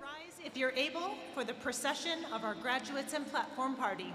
Rise, if you're able, for the procession of our graduates and platform party.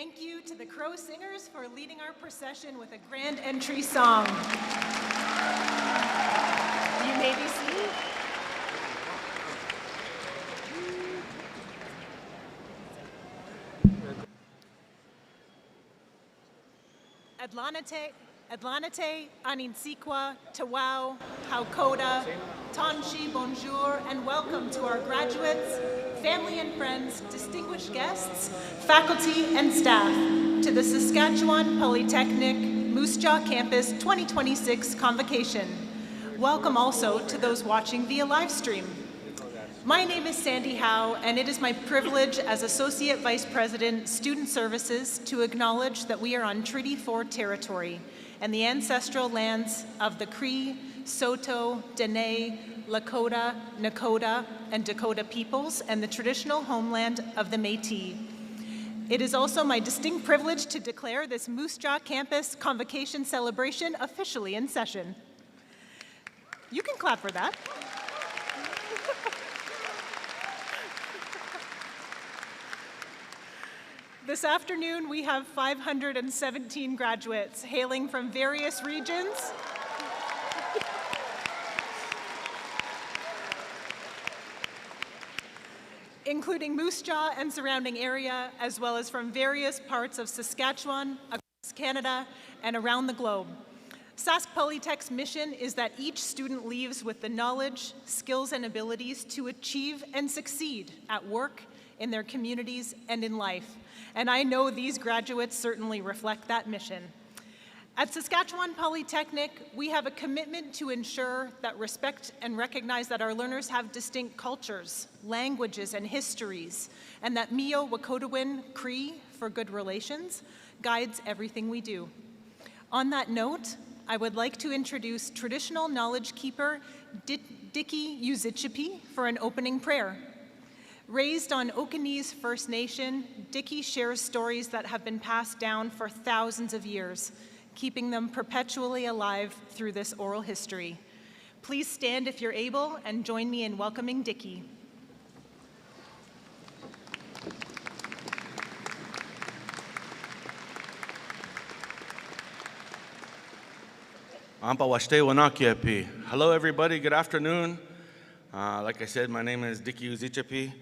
Thank you to the Crow Singers for leading our procession with a grand entry song. You may be seated. Adlanate, Aninsikwa, Tawau, Haukoda, Tanshi, bonjour, and welcome to our graduates, family and friends, distinguished guests, faculty, and staff to the Saskatchewan Polytechnic Moose Jaw Campus 2026 Convocation. Welcome also to those watching via live stream. My name is Sandy Howe, and it is my privilege as Associate Vice President, Student Services, to acknowledge that we are on Treaty 4 territory and the ancestral lands of the Cree, Saulteaux, Dene, Lakota, Nakota, and Dakota peoples, and the traditional homeland of the Métis. It is also my distinct privilege to declare this Moose Jaw Campus Convocation celebration officially in session. You can clap for that. This afternoon, we have 517 graduates hailing from various regions, including Moose Jaw and surrounding area, as well as from various parts of Saskatchewan, across Canada, and around the globe. Sask Polytech's mission is that each student leaves with the knowledge, skills, and abilities to achieve and succeed at work, in their communities, and in life. And I know these graduates certainly reflect that mission. At Saskatchewan Polytechnic, we have a commitment to ensure that respect and recognize that our learners have distinct cultures, languages, and histories, and that Mio Wakotowin Cree, for good relations, guides everything we do. On that note, I would like to introduce traditional knowledge keeper Dickie Uzichipi for an opening prayer. Raised on Okanese First Nation, Dickie shares stories that have been passed down for thousands of years, keeping them perpetually alive through this oral history. Please stand if you're able and join me in welcoming Dickie. Hello everybody, good afternoon. Like I said, my name is Dickie Uzichipi.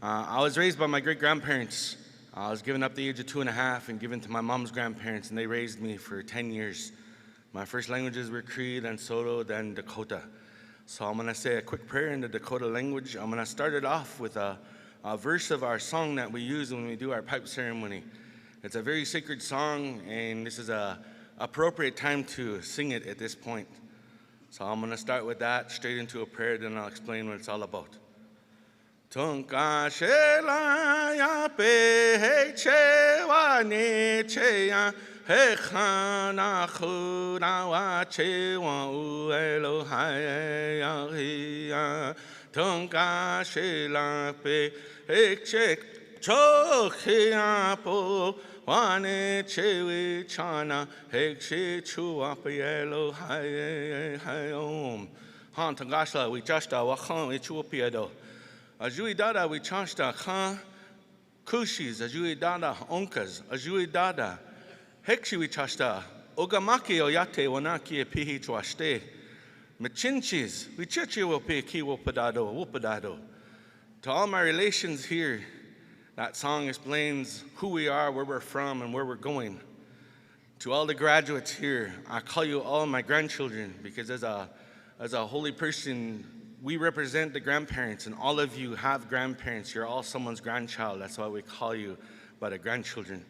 I was raised by my great-grandparents. I was given up at the age of 2.5 and given to my mom's grandparents, and they raised me for 10 years. My first languages were Cree, then Saulteaux, then Dakota. So I'm gonna say a quick prayer in the Dakota language. I'm gonna start it off with a verse of our song that we use when we do our pipe ceremony. It's a very sacred song, and this is an appropriate time to sing it at this point. So I'm gonna start with that, straight into a prayer, then I'll explain what it's all about. Tonka shela ya pe he che wa ne che ya he khana khuna wa che wa u elo hai ya hi ya tonka shela pe he che cho ya po wa ne che we chana he che chu wa pe elo hai hai om han tangashla we jashta wa khan we chu pe do Ajui dada we chashta khan kushis, ajui dada onkas, ajui dada hekshi we chashta ogamaki oyate wanaki pihi chwaste machinchis we chichi will pe ki wopadado. To all my relations here, that song explains who we are, where we're from, and where we're going. To all the graduates here, I call you all my grandchildren because as a holy person, we represent the grandparents, and all of you have grandparents. You're all someone's grandchild. That's why we call you by the grandchildren.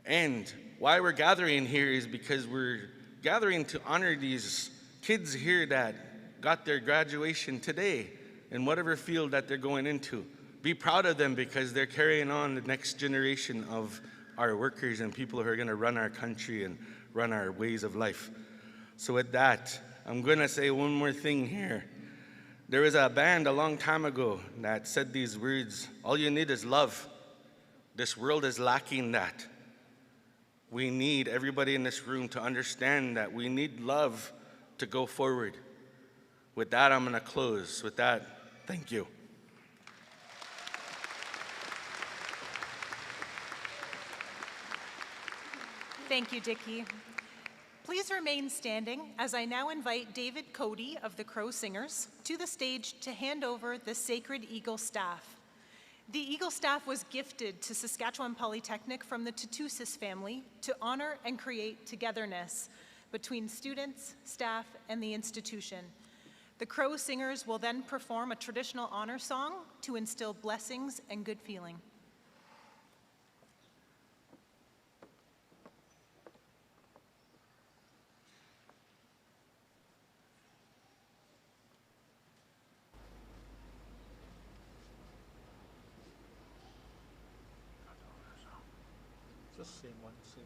And why we're gathering here is because we're gathering to honor these kids here that got their graduation today in whatever field that they're going into. Be proud of them because they're carrying on the next generation of our workers and people who are going to run our country and run our ways of life. So with that, I'm going to say one more thing here. There was a band a long time ago that said these words, all you need is love. This world is lacking that. We need everybody in this room to understand that we need love to go forward. With that, I'm gonna close. With that, thank you. Thank you, Dickie. Please remain standing as I now invite David Cody of the Crow Singers to the stage to hand over the Sacred Eagle Staff. The Eagle Staff was gifted to Saskatchewan Polytechnic from the Tutusis family to honor and create togetherness between students, staff, and the institution. The Crow Singers will then perform a traditional honor song to instill blessings and good feeling. Just same one, same.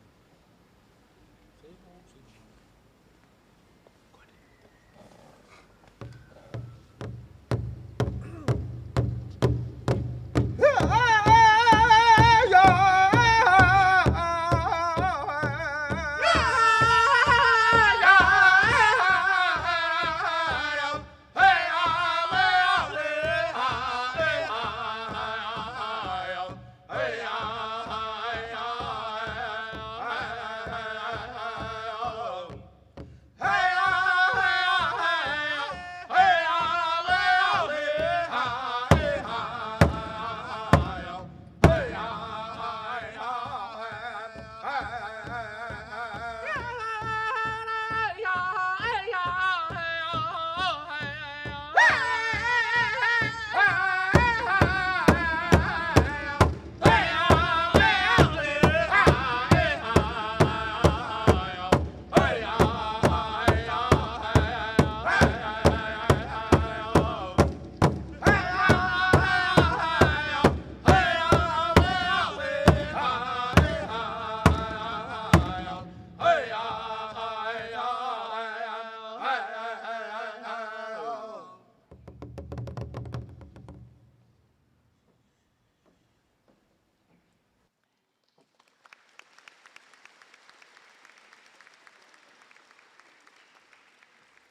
Same old, same old.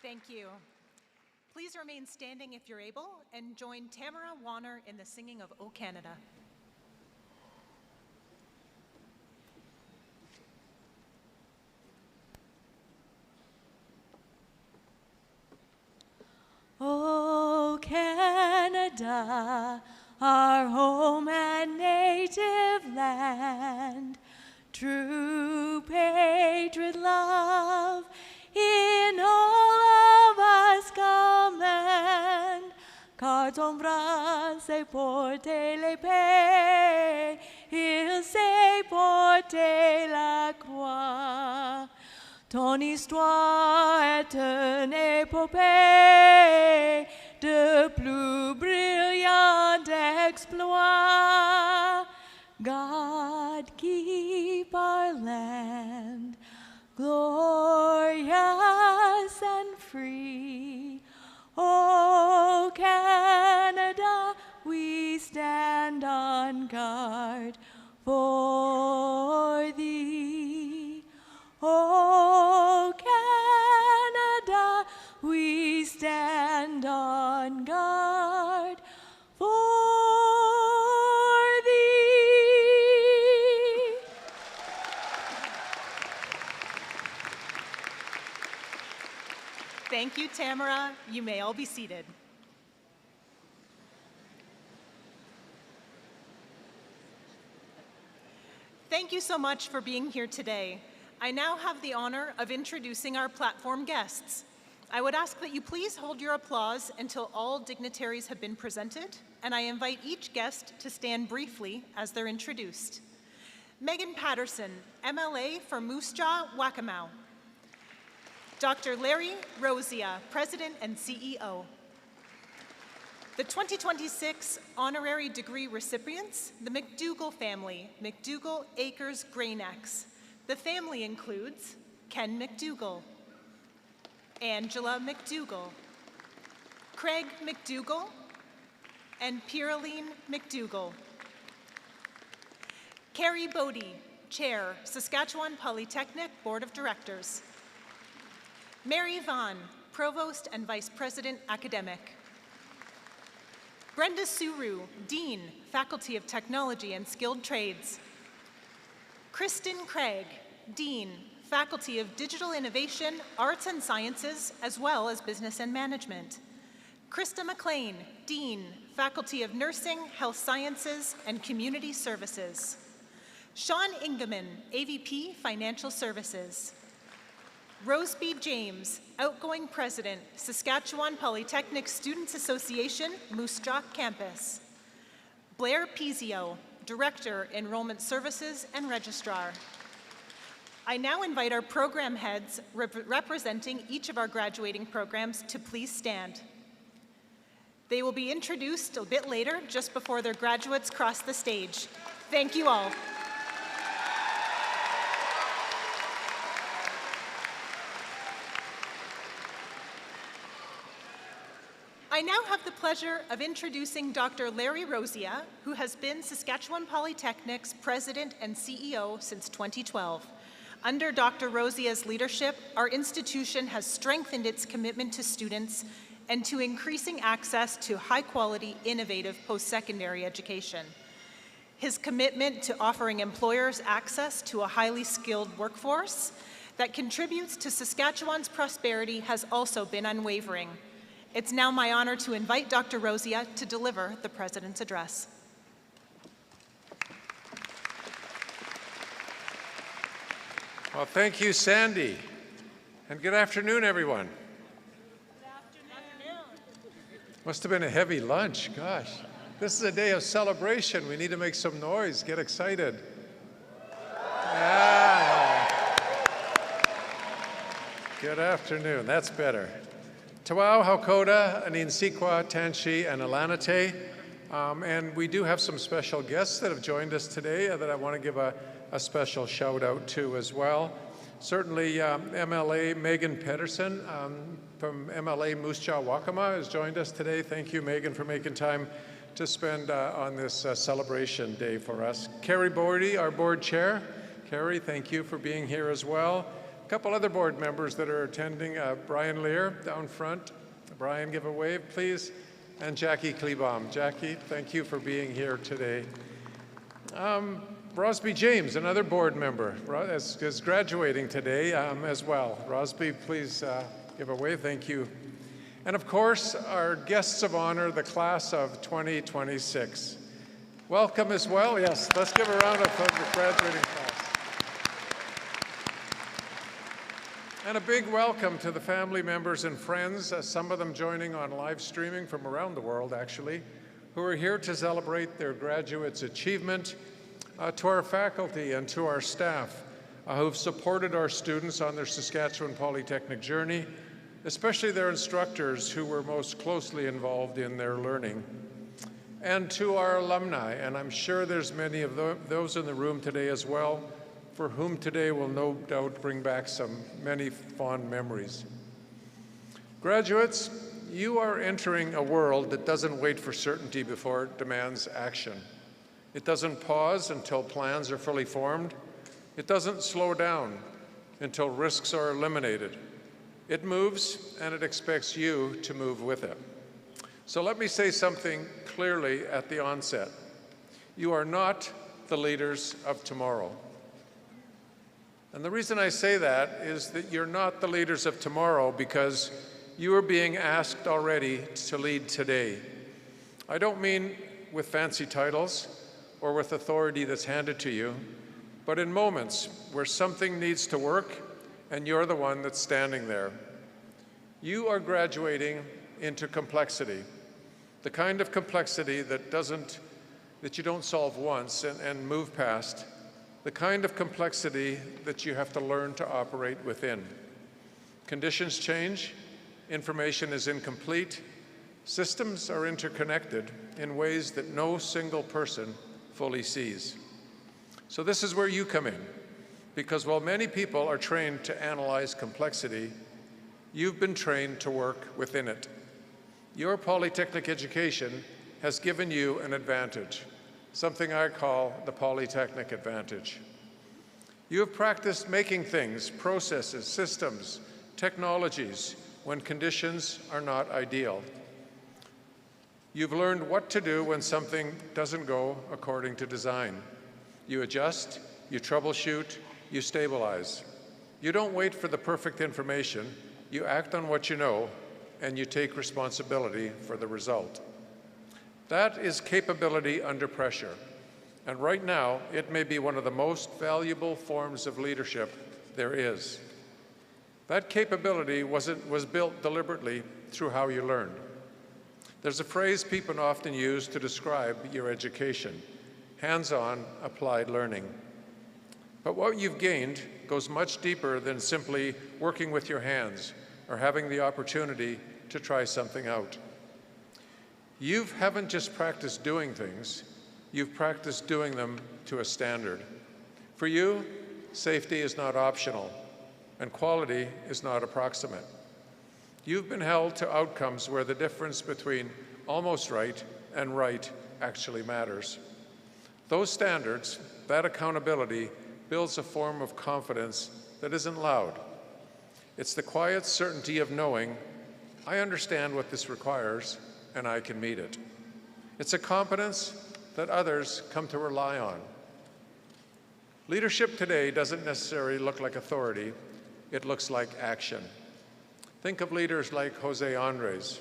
Thank you. Please remain standing if you're able and join Tamara Warner in the singing of O Canada. O Canada, our home and native land, true patriot love in all of us command. Car ton bras c'est porter l'épée, il sait porter la croix. Ton histoire est une épopée de plus brillants exploits. God keep our land glorious and free. O Canada, we stand on guard for thee. O Canada, we stand on guard for thee. Thank you, Tamara. You may all be seated. Thank you so much for being here today. I now have the honor of introducing our platform guests. I would ask that you please hold your applause until all dignitaries have been presented, and I invite each guest to stand briefly as they're introduced. Megan Patterson, MLA for Moose Jaw, Waccamaw. Dr. Larry Rosia, President and CEO. The 2026 honorary degree recipients, the McDougall family, McDougall Acres Grainex. The family includes Ken McDougall, Angela McDougall, Craig McDougall, and Pierline McDougall. Carrie Bodie, Chair, Saskatchewan Polytechnic Board of Directors. Mary Vaughn, Provost and Vice President Academic. Brenda Suru, Dean, Faculty of Technology and Skilled Trades. Kristen Craig, Dean, Faculty of Digital Innovation, Arts and Sciences, as well as Business and Management. Krista McLean, Dean, Faculty of Nursing, Health Sciences, and Community Services. Sean Ingeman, AVP, Financial Services. Roseby James, Outgoing President, Saskatchewan Polytechnic Students Association, Moose Jaw Campus. Blair Pizio, Director, Enrollment Services and Registrar. I now invite our program heads representing each of our graduating programs to please stand. They will be introduced a bit later, just before their graduates cross the stage. Thank you all. I now have the pleasure of introducing Dr. Larry Rosia, who has been Saskatchewan Polytechnic's President and CEO since 2012. Under Dr. Rosia's leadership, our institution has strengthened its commitment to students and to increasing access to high-quality, innovative post-secondary education. His commitment to offering employers access to a highly skilled workforce that contributes to Saskatchewan's prosperity has also been unwavering. It's now my honor to invite Dr. Rosia to deliver the President's address. Well, thank you, Sandy. And good afternoon, everyone. Good afternoon. Must have been a heavy lunch, gosh. This is a day of celebration. We need to make some noise, get excited. Ah. Good afternoon, that's better. Tawau, Hakoda, Aninsikwa, Tanshi, and Alanate. And we do have some special guests that have joined us today that I want to give a special shout out to as well. Certainly MLA Megan Pedersen from MLA Moose Jaw Wakama has joined us today. Thank you, Megan, for making time to spend on this celebration day for us. Carrie Bordy, our board chair. Carrie, thank you for being here as well. A couple other board members that are attending, Brian Lear down front. Brian, give a wave, please. And Jackie Klebaum. Jackie, thank you for being here today. Roseby James, another board member, is graduating today as well. Roseby, please give a wave, thank you. And of course, our guests of honor, the class of 2026. Welcome as well, yes, let's give a round of applause for the graduating class. And a big welcome to the family members and friends, some of them joining on live streaming from around the world, actually, who are here to celebrate their graduates' achievement, to our faculty and to our staff who've supported our students on their Saskatchewan Polytechnic journey, especially their instructors who were most closely involved in their learning, and to our alumni, and I'm sure there's many of those in the room today as well, for whom today will no doubt bring back many fond memories. Graduates, you are entering a world that doesn't wait for certainty before it demands action. It doesn't pause until plans are fully formed. It doesn't slow down until risks are eliminated. It moves, and it expects you to move with it. So let me say something clearly at the onset. You are not the leaders of tomorrow. And the reason I say that is that you're not the leaders of tomorrow because you are being asked already to lead today. I don't mean with fancy titles or with authority that's handed to you, but in moments where something needs to work and you're the one that's standing there. You are graduating into complexity, the kind of complexity that you don't solve once and move past, the kind of complexity that you have to learn to operate within. Conditions change, information is incomplete, systems are interconnected in ways that no single person fully sees. So this is where you come in, because while many people are trained to analyze complexity, you've been trained to work within it. Your Polytechnic education has given you an advantage, something I call the Polytechnic advantage. You have practiced making things, processes, systems, technologies when conditions are not ideal. You've learned what to do when something doesn't go according to design. You adjust, you troubleshoot, you stabilize. You don't wait for the perfect information, you act on what you know, and you take responsibility for the result. That is capability under pressure. And right now, it may be one of the most valuable forms of leadership there is. That capability was built deliberately through how you learned. There's a phrase people often use to describe your education: hands-on applied learning. But what you've gained goes much deeper than simply working with your hands or having the opportunity to try something out. You haven't just practiced doing things, you've practiced doing them to a standard. For you, safety is not optional, and quality is not approximate. You've been held to outcomes where the difference between almost right and right actually matters. Those standards, that accountability, builds a form of confidence that isn't loud. It's the quiet certainty of knowing, I understand what this requires, and I can meet it. It's a competence that others come to rely on. Leadership today doesn't necessarily look like authority, it looks like action. Think of leaders like Jose Andres.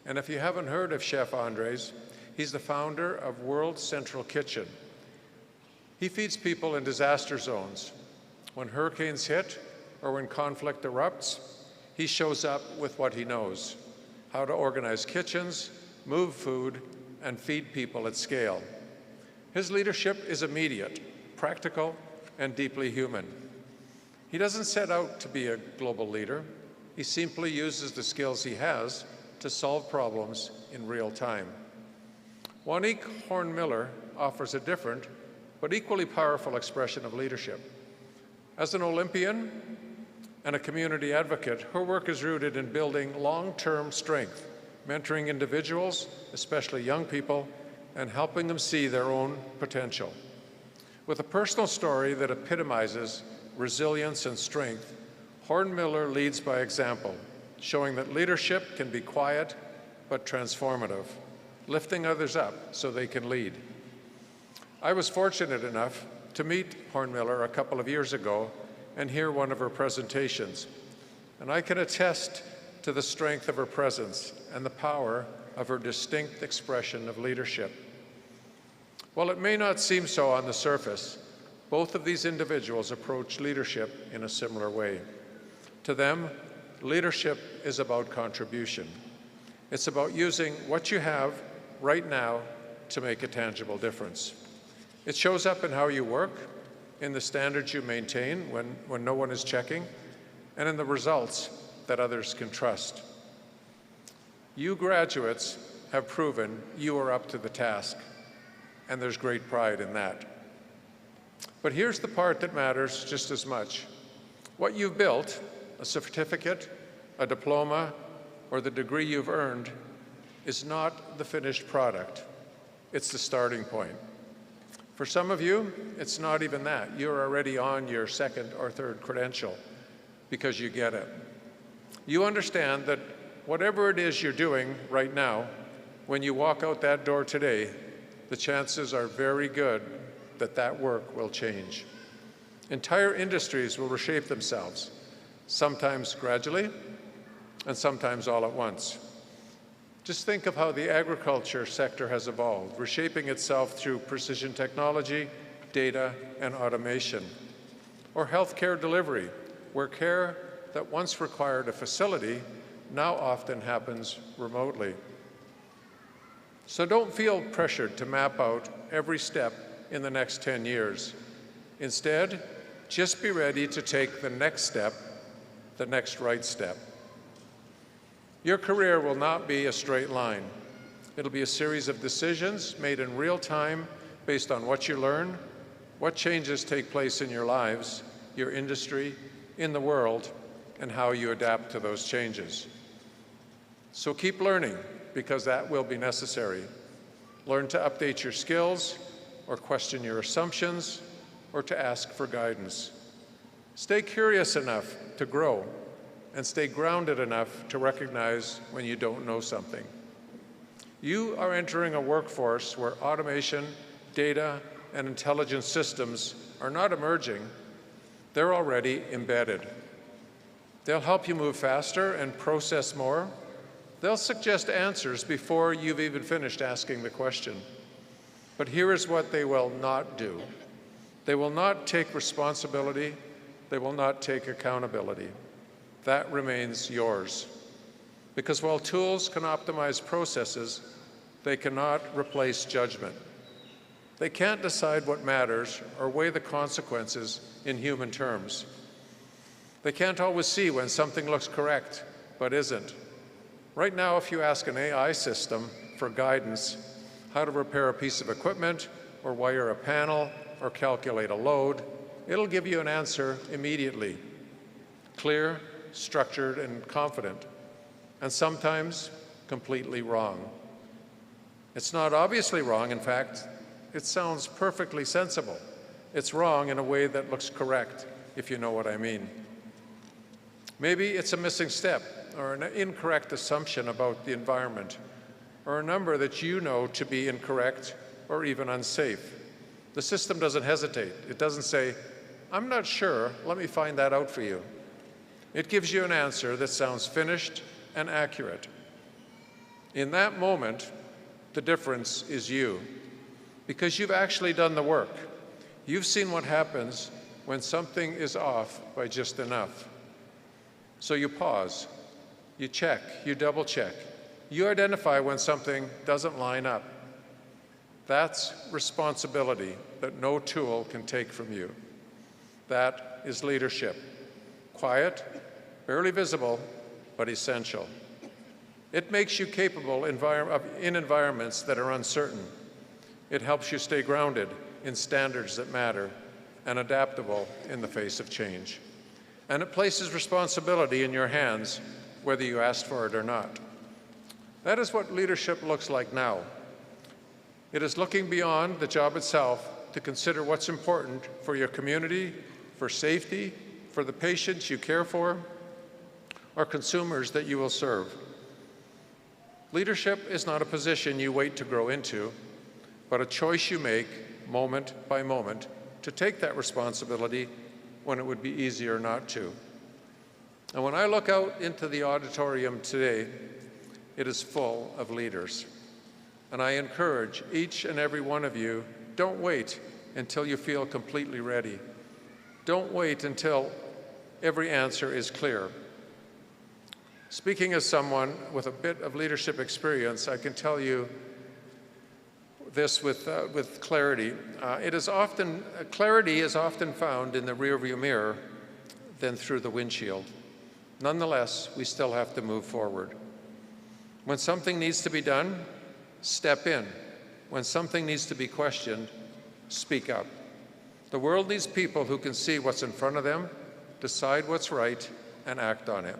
And if you haven't heard of Chef Andres, he's the founder of World Central Kitchen. He feeds people in disaster zones. When hurricanes hit or when conflict erupts, he shows up with what he knows: how to organize kitchens, move food, and feed people at scale. His leadership is immediate, practical, and deeply human. He doesn't set out to be a global leader. He simply uses the skills he has to solve problems in real time. Juanique Horn-Miller offers a different but equally powerful expression of leadership. As an Olympian and a community advocate, her work is rooted in building long-term strength, mentoring individuals, especially young people, and helping them see their own potential. With a personal story that epitomizes resilience and strength, Horn-Miller leads by example, showing that leadership can be quiet but transformative, lifting others up so they can lead. I was fortunate enough to meet Horn-Miller a couple of years ago and hear one of her presentations, and I can attest to the strength of her presence and the power of her distinct expression of leadership. While it may not seem so on the surface, both of these individuals approach leadership in a similar way. To them, leadership is about contribution. It's about using what you have right now to make a tangible difference. It shows up in how you work, in the standards you maintain when no one is checking, and in the results that others can trust. You graduates have proven you are up to the task, and there's great pride in that. But here's the part that matters just as much. What you've built, a certificate, a diploma, or the degree you've earned, is not the finished product. It's the starting point. For some of you, it's not even that. You're already on your second or third credential because you get it. You understand that whatever it is you're doing right now, when you walk out that door today, the chances are very good that that work will change. Entire industries will reshape themselves, sometimes gradually and sometimes all at once. Just think of how the agriculture sector has evolved, reshaping itself through precision technology, data, and automation. Or healthcare delivery, where care that once required a facility now often happens remotely. So don't feel pressured to map out every step in the next 10 years. Instead, just be ready to take the next step, the next right step. Your career will not be a straight line. It'll be a series of decisions made in real time based on what you learn, what changes take place in your lives, your industry, in the world, and how you adapt to those changes. So keep learning, because that will be necessary. Learn to update your skills, or question your assumptions, or to ask for guidance. Stay curious enough to grow, and stay grounded enough to recognize when you don't know something. You are entering a workforce where automation, data, and intelligent systems are not emerging, They're already embedded. They'll help you move faster and process more. They'll suggest answers before you've even finished asking the question. But here is what they will not do. They will not take responsibility. They will not take accountability. That remains yours. Because while tools can optimize processes, they cannot replace judgment. They can't decide what matters or weigh the consequences in human terms. They can't always see when something looks correct but isn't. Right now, if you ask an AI system for guidance, how to repair a piece of equipment or wire a panel or calculate a load, it'll give you an answer immediately. Clear, structured, and confident, and sometimes completely wrong. It's not obviously wrong, in fact, it sounds perfectly sensible. It's wrong in a way that looks correct, if you know what I mean. Maybe it's a missing step or an incorrect assumption about the environment, or a number that you know to be incorrect or even unsafe. The system doesn't hesitate. It doesn't say, I'm not sure, let me find that out for you. It gives you an answer that sounds finished and accurate. In that moment, the difference is you, because you've actually done the work. You've seen what happens when something is off by just enough. So you pause, you check, you double check, you identify when something doesn't line up. That's responsibility that no tool can take from you. That is leadership. Quiet, barely visible, but essential. It makes you capable in environments that are uncertain. It helps you stay grounded in standards that matter and adaptable in the face of change. And it places responsibility in your hands, whether you asked for it or not. That is what leadership looks like now. It is looking beyond the job itself to consider what's important for your community, for safety, for the patients you care for, or consumers that you will serve. Leadership is not a position you wait to grow into, but a choice you make moment by moment to take that responsibility when it would be easier not to. And when I look out into the auditorium today, it is full of leaders. And I encourage each and every one of you, don't wait until you feel completely ready. Don't wait until every answer is clear. Speaking as someone with a bit of leadership experience, I can tell you this with clarity. Clarity is often found in the rearview mirror than through the windshield. Nonetheless, we still have to move forward. When something needs to be done, step in. When something needs to be questioned, speak up. The world needs people who can see what's in front of them, decide what's right, and act on it.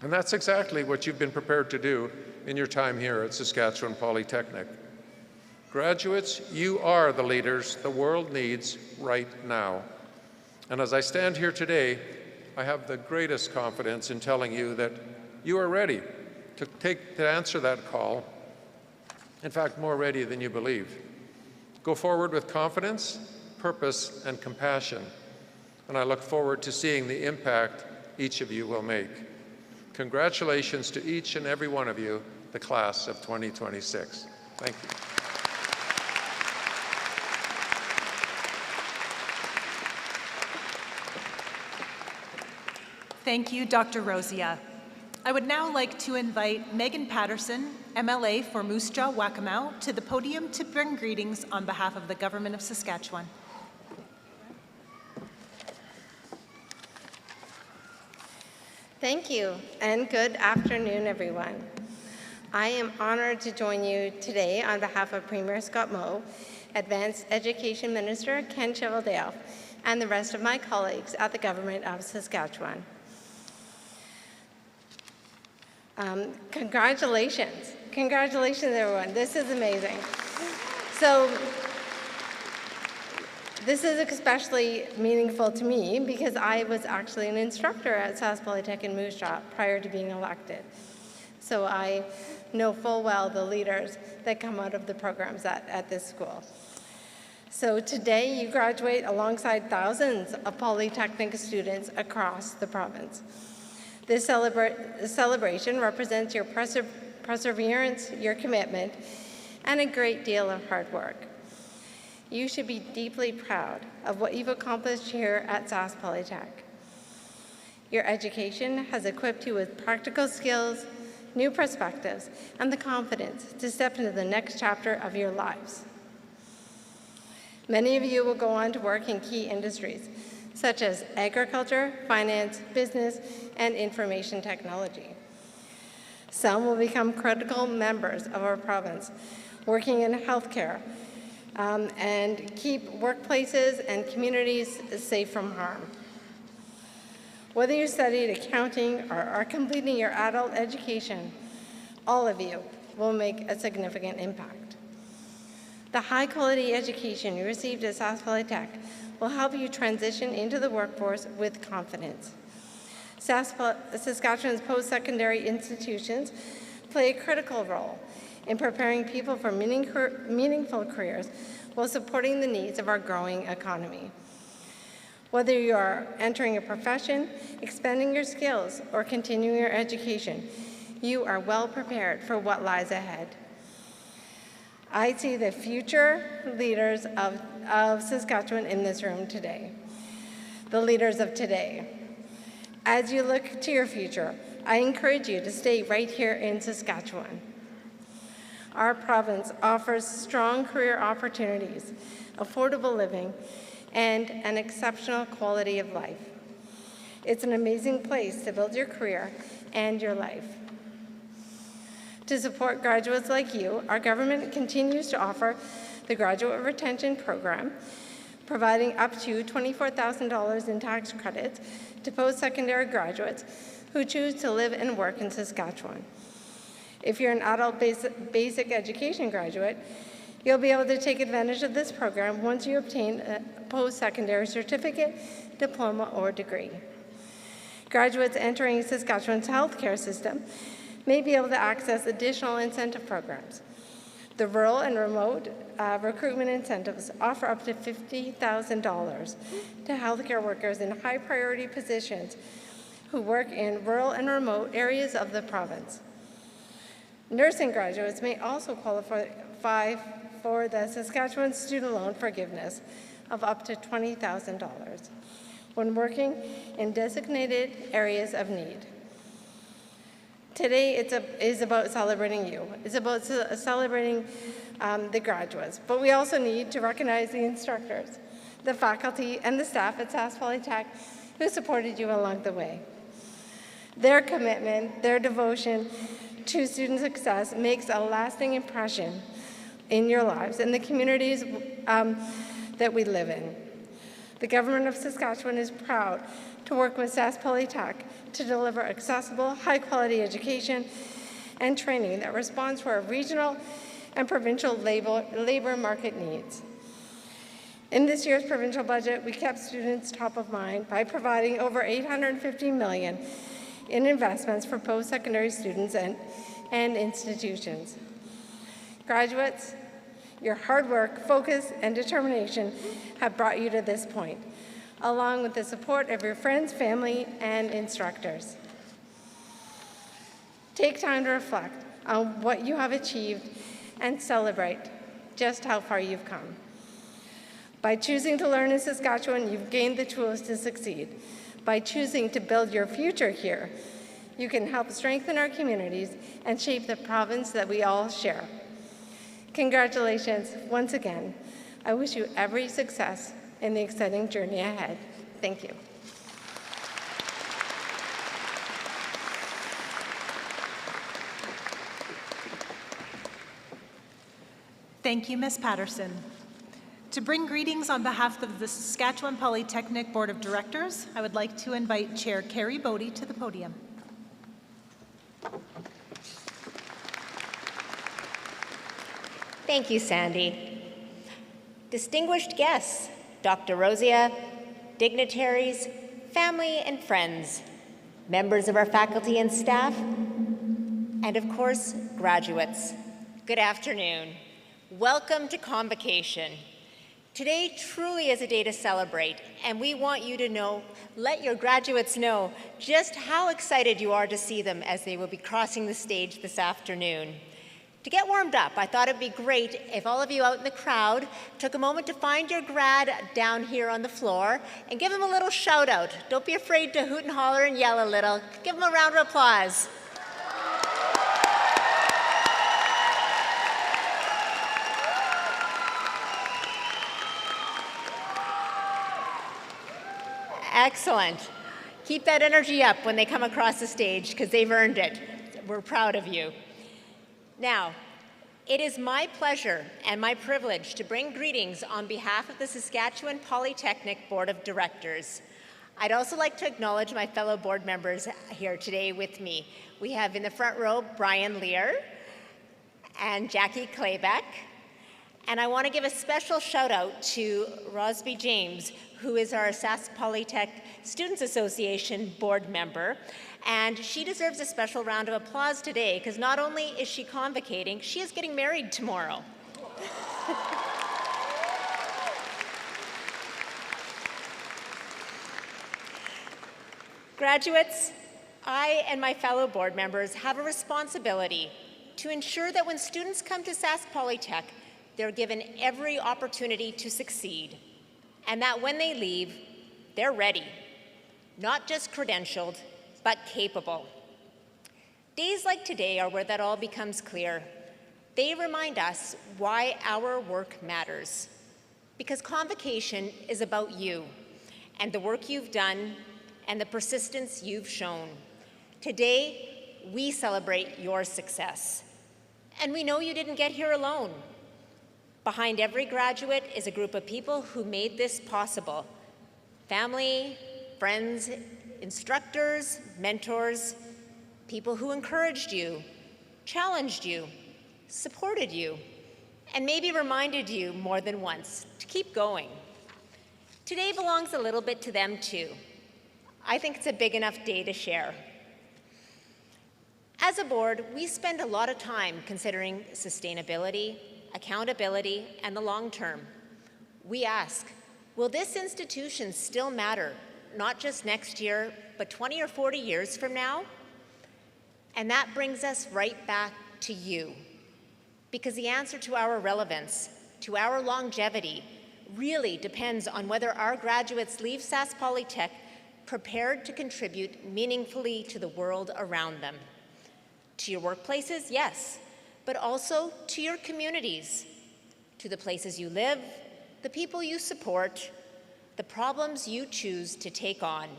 And that's exactly what you've been prepared to do in your time here at Saskatchewan Polytechnic. Graduates, you are the leaders the world needs right now. And as I stand here today, I have the greatest confidence in telling you that you are ready to answer that call. In fact, more ready than you believe. Go forward with confidence, purpose, and compassion. And I look forward to seeing the impact each of you will make. Congratulations to each and every one of you, the class of 2026. Thank you. Thank you, Dr. Rosia. I would now like to invite Megan Patterson, MLA for Moose Jaw Waccamaw, to the podium to bring greetings on behalf of the Government of Saskatchewan. Thank you, and good afternoon, everyone. I am honored to join you today on behalf of Premier Scott Moe, Advanced Education Minister Ken Chevaldale, and the rest of my colleagues at the Government of Saskatchewan. Congratulations. Congratulations, everyone. This is amazing. So, this is especially meaningful to me because I was actually an instructor at Sask Polytech in Moose Jaw prior to being elected. So I know full well the leaders that come out of the programs at this school. So today you graduate alongside thousands of Polytechnic students across the province. This celebration represents your perseverance, your commitment, and a great deal of hard work. You should be deeply proud of what you've accomplished here at Sask Polytech. Your education has equipped you with practical skills, new perspectives, and the confidence to step into the next chapter of your lives. Many of you will go on to work in key industries, such as agriculture, finance, business, and information technology. Some will become critical members of our province, working in healthcare, and keep workplaces and communities safe from harm. Whether you studied accounting or are completing your adult education, all of you will make a significant impact. The high-quality education you received at Sask Polytech will help you transition into the workforce with confidence. Saskatchewan's post-secondary institutions play a critical role in preparing people for meaningful careers while supporting the needs of our growing economy. Whether you are entering a profession, expanding your skills, or continuing your education, you are well prepared for what lies ahead. I see the future leaders of Saskatchewan in this room today, the leaders of today. As you look to your future, I encourage you to stay right here in Saskatchewan. Our province offers strong career opportunities, affordable living, and an exceptional quality of life. It's an amazing place to build your career and your life. To support graduates like you, our government continues to offer the Graduate Retention Program, providing up to $24,000 in tax credits to post-secondary graduates who choose to live and work in Saskatchewan. If you're an adult basic education graduate, you'll be able to take advantage of this program once you obtain a post-secondary certificate, diploma, or degree. Graduates entering Saskatchewan's healthcare system may be able to access additional incentive programs. The rural and remote recruitment incentives offer up to $50,000 to healthcare workers in high-priority positions who work in rural and remote areas of the province. Nursing graduates may also qualify for the Saskatchewan student loan forgiveness of up to $20,000 when working in designated areas of need. Today is about celebrating you. It's about celebrating the graduates, but we also need to recognize the instructors, the faculty, and the staff at Sask Polytech who supported you along the way. Their commitment, their devotion to student success makes a lasting impression in your lives and the communities that we live in. The government of Saskatchewan is proud to work with Sask Polytech to deliver accessible, high-quality education and training that responds to our regional and provincial labor market needs. In this year's provincial budget, we kept students top of mind by providing over $850 million in investments for post-secondary students and institutions. Graduates, your hard work, focus, and determination have brought you to this point, along with the support of your friends, family, and instructors. Take time to reflect on what you have achieved and celebrate just how far you've come. By choosing to learn in Saskatchewan, you've gained the tools to succeed. By choosing to build your future here, you can help strengthen our communities and shape the province that we all share. Congratulations once again. I wish you every success in the exciting journey ahead. Thank you. Thank you, Ms. Patterson. To bring greetings on behalf of the Saskatchewan Polytechnic Board of Directors, I would like to invite Chair Carrie Bodie to the podium. Thank you, Sandy. Distinguished guests, Dr. Rosia, dignitaries, family and friends, members of our faculty and staff, and of course, graduates. Good afternoon. Welcome to Convocation. Today truly is a day to celebrate, and we want you to know, let your graduates know just how excited you are to see them as they will be crossing the stage this afternoon. To get warmed up, I thought it'd be great if all of you out in the crowd took a moment to find your grad down here on the floor and give them a little shout out. Don't be afraid to hoot and holler and yell a little. Give them a round of applause. Excellent. Keep that energy up when they come across the stage because they've earned it. We're proud of you. Now, it is my pleasure and my privilege to bring greetings on behalf of the Saskatchewan Polytechnic Board of Directors. I'd also like to acknowledge my fellow board members here today with me. We have in the front row Brian Lear and Jackie Claybeck. And I want to give a special shout out to Rosby James, who is our Sask Polytech Students Association board member. And she deserves a special round of applause today because not only is she convocating, she is getting married tomorrow. Graduates, I and my fellow board members have a responsibility to ensure that when students come to Sask Polytech, they're given every opportunity to succeed, and that when they leave, they're ready, not just credentialed, but capable. Days like today are where that all becomes clear. They remind us why our work matters, because Convocation is about you and the work you've done and the persistence you've shown. Today, we celebrate your success, and we know you didn't get here alone. Behind every graduate is a group of people who made this possible. Family, friends, instructors, mentors, people who encouraged you, challenged you, supported you, and maybe reminded you more than once to keep going. Today belongs a little bit to them too. I think it's a big enough day to share. As a board, we spend a lot of time considering sustainability, accountability, and the long term. We ask, will this institution still matter, not just next year, but 20 or 40 years from now? And that brings us right back to you, because the answer to our relevance, to our longevity, really depends on whether our graduates leave Sask Polytech prepared to contribute meaningfully to the world around them. To your workplaces, yes, but also to your communities, to the places you live, the people you support, the problems you choose to take on.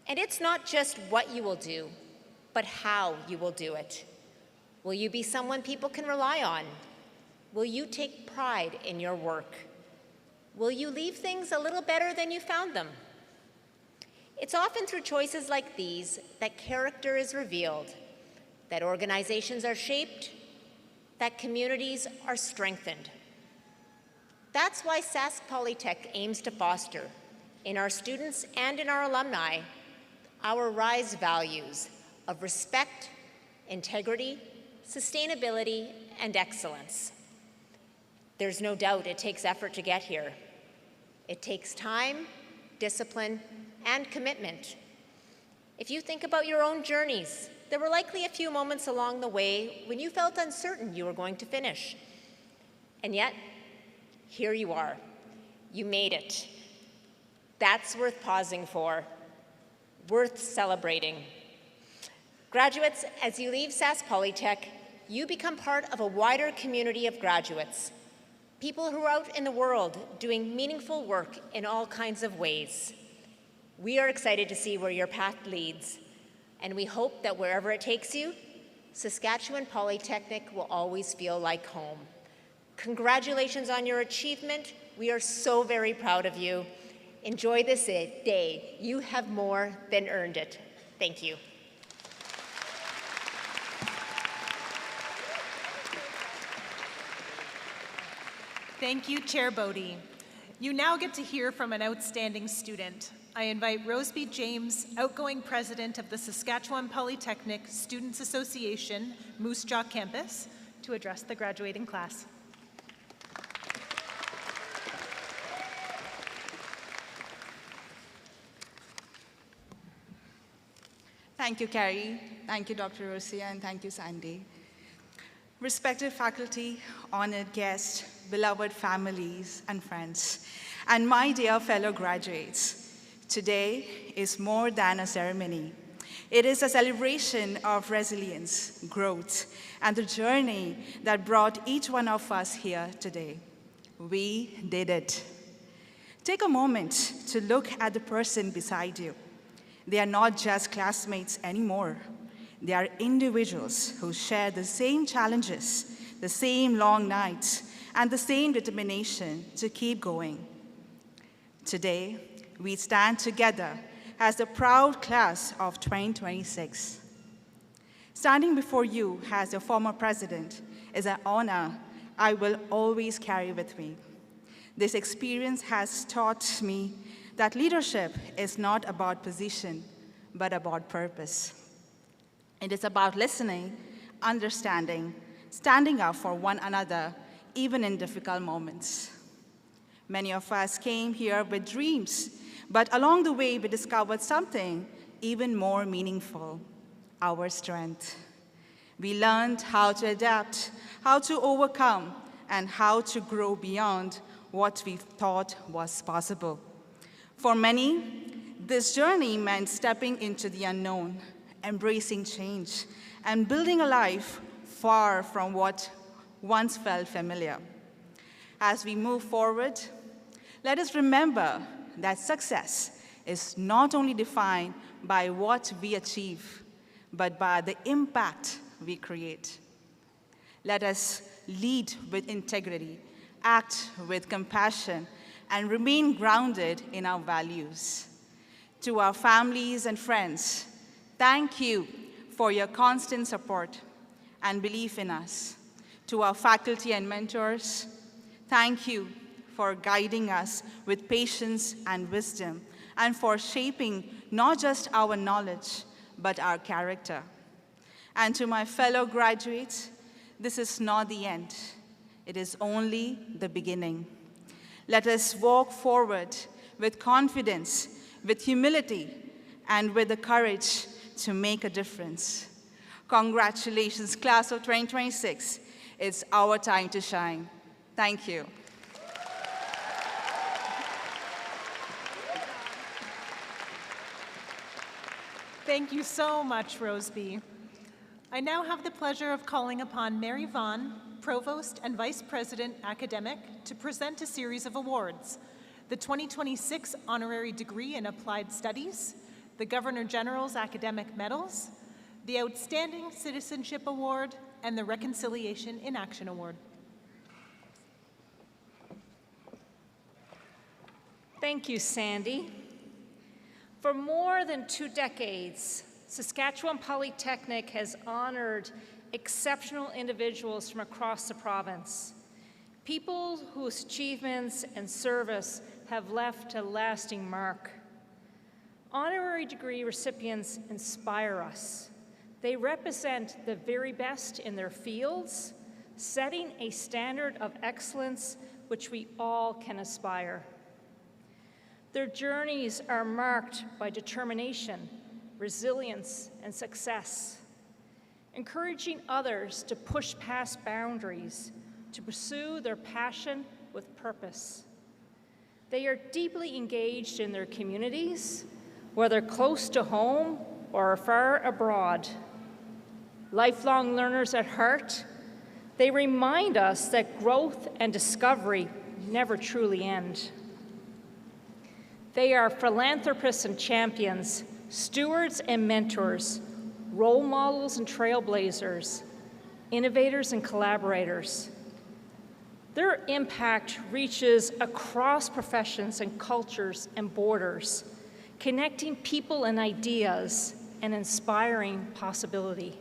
And it's not just what you will do, but how you will do it. Will you be someone people can rely on? Will you take pride in your work? Will you leave things a little better than you found them? It's often through choices like these that character is revealed, that organizations are shaped, that communities are strengthened. That's why Sask Polytech aims to foster, in our students and in our alumni, our RISE values of respect, integrity, sustainability, and excellence. There's no doubt it takes effort to get here. It takes time, discipline, and commitment. If you think about your own journeys, there were likely a few moments along the way when you felt uncertain you were going to finish. And yet, here you are. You made it. That's worth pausing for, worth celebrating. Graduates, as you leave Sask Polytech, you become part of a wider community of graduates, people who are out in the world doing meaningful work in all kinds of ways. We are excited to see where your path leads, and we hope that wherever it takes you, Saskatchewan Polytechnic will always feel like home. Congratulations on your achievement. We are so very proud of you. Enjoy this day. You have more than earned it. Thank you. Thank you, Chair Bodie. You now get to hear from an outstanding student. I invite Roseby James, outgoing president of the Saskatchewan Polytechnic Students Association, Moose Jaw Campus, to address the graduating class. Thank you, Carrie. Thank you, Dr. Rosia, and thank you, Sandy. Respected faculty, honored guests, beloved families and friends, and my dear fellow graduates, today is more than a ceremony. It is a celebration of resilience, growth, and the journey that brought each one of us here today. We did it. Take a moment to look at the person beside you. They are not just classmates anymore. They are individuals who share the same challenges, the same long nights, and the same determination to keep going. Today, we stand together as the proud class of 2026. Standing before you as your former president is an honor I will always carry with me. This experience has taught me that leadership is not about position, but about purpose. It is about listening, understanding, standing up for one another, even in difficult moments. Many of us came here with dreams, but along the way, we discovered something even more meaningful, our strength. We learned how to adapt, how to overcome, and how to grow beyond what we thought was possible. For many, this journey meant stepping into the unknown, embracing change, and building a life far from what once felt familiar. As we move forward, let us remember that success is not only defined by what we achieve, but by the impact we create. Let us lead with integrity, act with compassion, and remain grounded in our values. To our families and friends, thank you for your constant support and belief in us. To our faculty and mentors, thank you for guiding us with patience and wisdom, and for shaping not just our knowledge, but our character. And to my fellow graduates, this is not the end. It is only the beginning. Let us walk forward with confidence, with humility, and with the courage to make a difference. Congratulations, class of 2026. It's our time to shine. Thank you. Thank you so much, Roseby. I now have the pleasure of calling upon Mary Vaughn, Provost and Vice President Academic, to present a series of awards: the 2026 Honorary Degree in Applied Studies, the Governor General's Academic Medals, the Outstanding Citizenship Award, and the Reconciliation in Action Award. Thank you, Sandy. For more than 2 decades, Saskatchewan Polytechnic has honored exceptional individuals from across the province, people whose achievements and service have left a lasting mark. Honorary degree recipients inspire us. They represent the very best in their fields, setting a standard of excellence which we all can aspire. Their journeys are marked by determination, resilience, and success, encouraging others to push past boundaries, to pursue their passion with purpose. They are deeply engaged in their communities, whether close to home or far abroad. Lifelong learners at heart, they remind us that growth and discovery never truly end. They are philanthropists and champions, stewards and mentors, role models and trailblazers, innovators and collaborators. Their impact reaches across professions and cultures and borders, connecting people and ideas and inspiring possibility.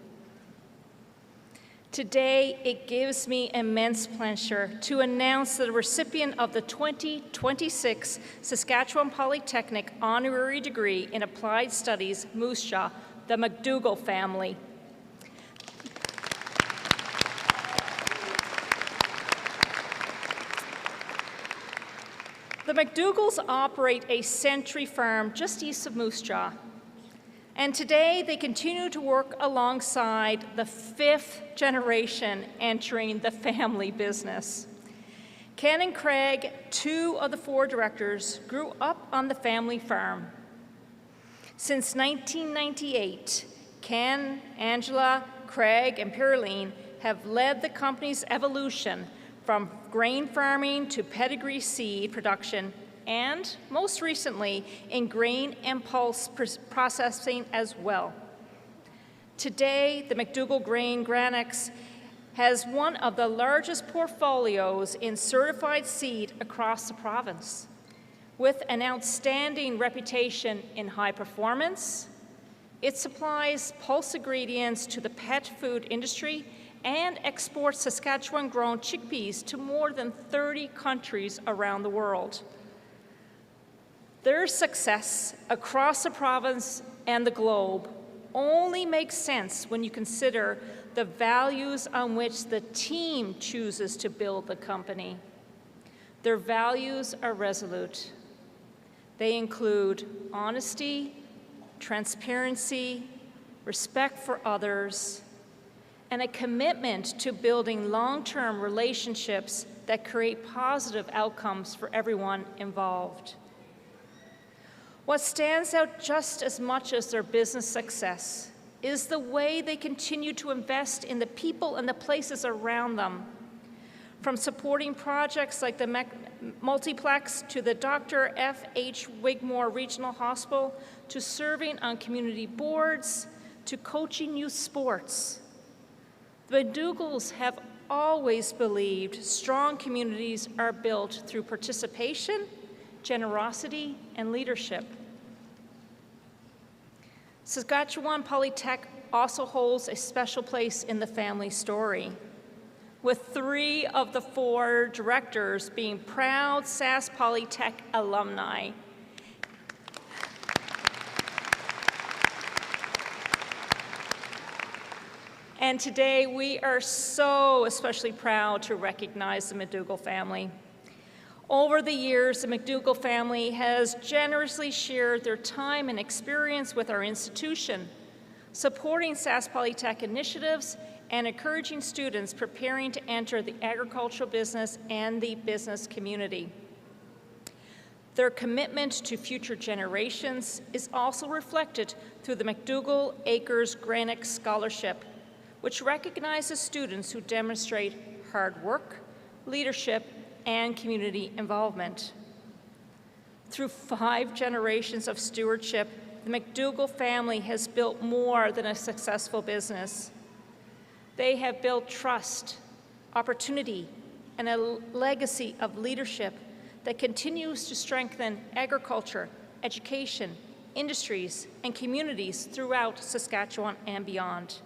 Today, it gives me immense pleasure to announce the recipient of the 2026 Saskatchewan Polytechnic Honorary Degree in Applied Studies, Moose Jaw, the McDougall family. The McDougalls operate a Century farm just east of Moose Jaw. And today, they continue to work alongside the 5th generation entering the family business. Ken and Craig, 2 of the 4 directors, grew up on the family farm. Since 1998, Ken, Angela, Craig, and Pearline have led the company's evolution from grain farming to pedigree seed production, and most recently, in grain and pulse processing as well. Today, the McDougall Grain Granex has one of the largest portfolios in certified seed across the province, with an outstanding reputation in high performance. It supplies pulse ingredients to the pet food industry and exports Saskatchewan-grown chickpeas to more than 30 countries around the world. Their success across the province and the globe only makes sense when you consider the values on which the team chooses to build the company. Their values are resolute. They include honesty, transparency, respect for others, and a commitment to building long-term relationships that create positive outcomes for everyone involved. What stands out just as much as their business success is the way they continue to invest in the people and the places around them. From supporting projects like the multiplex to the Dr. F.H. Wigmore Regional Hospital, to serving on community boards, to coaching youth sports. The McDougalls have always believed strong communities are built through participation, generosity, and leadership. Saskatchewan Polytech also holds a special place in the family story, with 3 of the 4 directors being proud Sask Polytech alumni. And today, we are so especially proud to recognize the McDougall family. Over the years, the McDougall family has generously shared their time and experience with our institution, supporting Sask Polytech initiatives and encouraging students preparing to enter the agricultural business and the business community. Their commitment to future generations is also reflected through the McDougall Acres Granex Scholarship, which recognizes students who demonstrate hard work, leadership, and community involvement. Through 5 generations of stewardship, the McDougall family has built more than a successful business. They have built trust, opportunity, and a legacy of leadership that continues to strengthen agriculture, education, industries, and communities throughout Saskatchewan and beyond.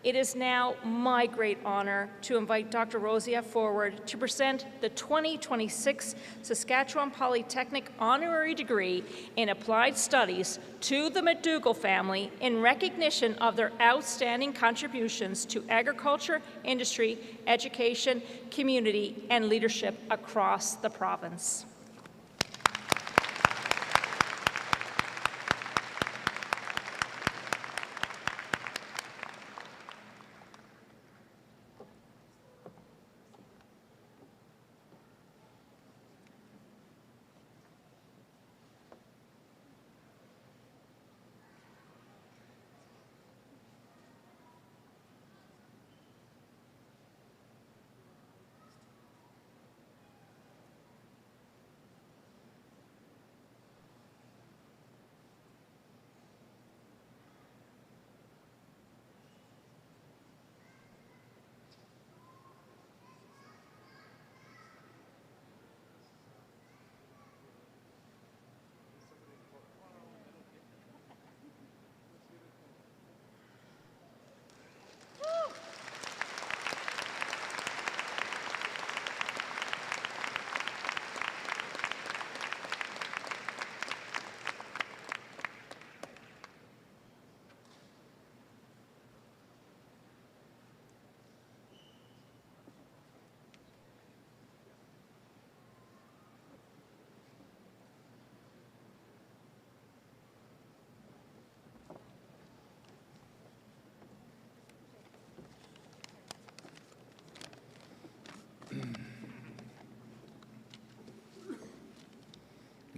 It is now my great honor to invite Dr. Rosia forward to present the 2026 Saskatchewan Polytechnic Honorary Degree in Applied Studies to the McDougall family in recognition of their outstanding contributions to agriculture, industry, education, community, and leadership across the province.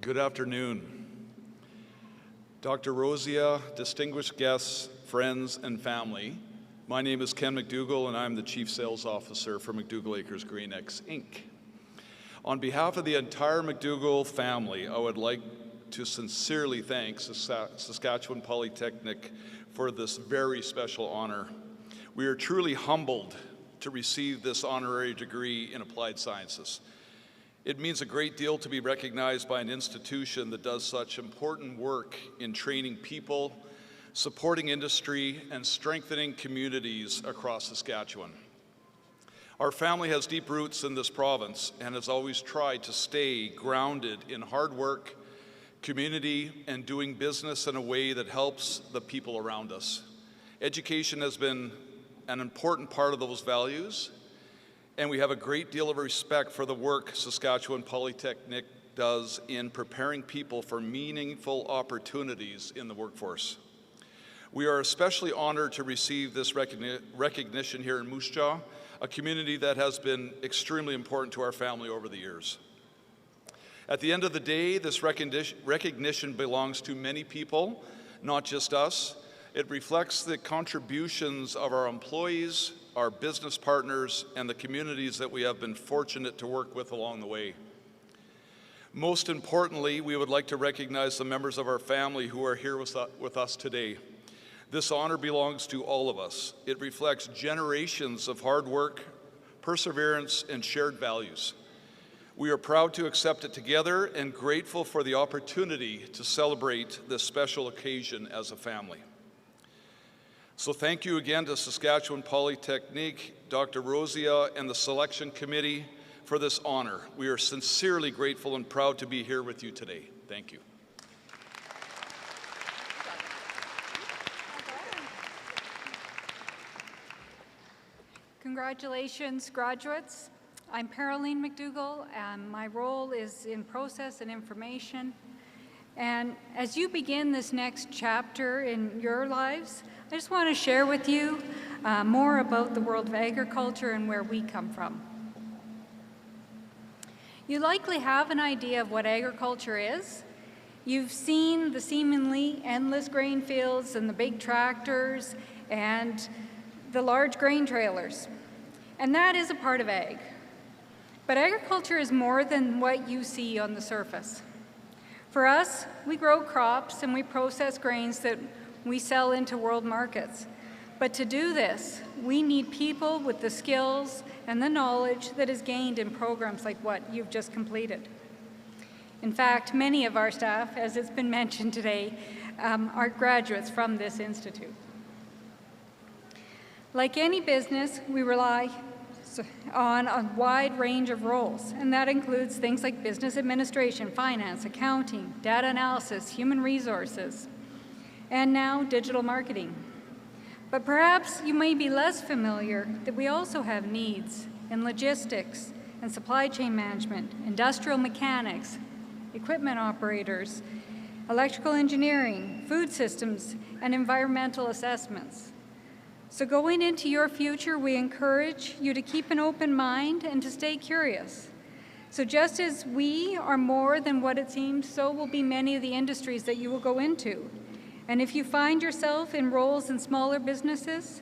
Good afternoon. Dr. Rosia, distinguished guests, friends, and family, my name is Ken McDougall, and I'm the Chief Sales Officer for McDougall Acres GreenX, Inc. On behalf of the entire McDougall family, I would like to sincerely thank Saskatchewan Polytechnic for this very special honor. We are truly humbled to receive this honorary degree in applied sciences. It means a great deal to be recognized by an institution that does such important work in training people, supporting industry, and strengthening communities across Saskatchewan. Our family has deep roots in this province and has always tried to stay grounded in hard work, community, and doing business in a way that helps the people around us. Education has been an important part of those values, and we have a great deal of respect for the work Saskatchewan Polytechnic does in preparing people for meaningful opportunities in the workforce. We are especially honored to receive this recognition here in Moose Jaw, a community that has been extremely important to our family over the years. At the end of the day, this recognition belongs to many people, not just us. It reflects the contributions of our employees, our business partners, and the communities that we have been fortunate to work with along the way. Most importantly, we would like to recognize the members of our family who are here with us today. This honor belongs to all of us. It reflects generations of hard work, perseverance, and shared values. We are proud to accept it together and grateful for the opportunity to celebrate this special occasion as a family. So thank you again to Saskatchewan Polytechnic, Dr. Rosia, and the selection committee for this honor. We are sincerely grateful and proud to be here with you today. Thank you. Congratulations, graduates. I'm Paroline McDougall, and my role is in process and information. And as you begin this next chapter in your lives, I just want to share with you more about the world of agriculture and where we come from. You likely have an idea of what agriculture is. You've seen the seemingly endless grain fields and the big tractors and the large grain trailers. And that is a part of ag. But agriculture is more than what you see on the surface. For us, we grow crops and we process grains that we sell into world markets. But to do this, we need people with the skills and the knowledge that is gained in programs like what you've just completed. In fact, many of our staff, as it's been mentioned today, are graduates from this institute. Like any business, we rely on a wide range of roles, and that includes things like business administration, finance, accounting, data analysis, human resources, and now digital marketing. But perhaps you may be less familiar that we also have needs in logistics and supply chain management, industrial mechanics, equipment operators, electrical engineering, food systems, and environmental assessments. So going into your future, we encourage you to keep an open mind and to stay curious. So just as we are more than what it seems, so will be many of the industries that you will go into. And if you find yourself in roles in smaller businesses,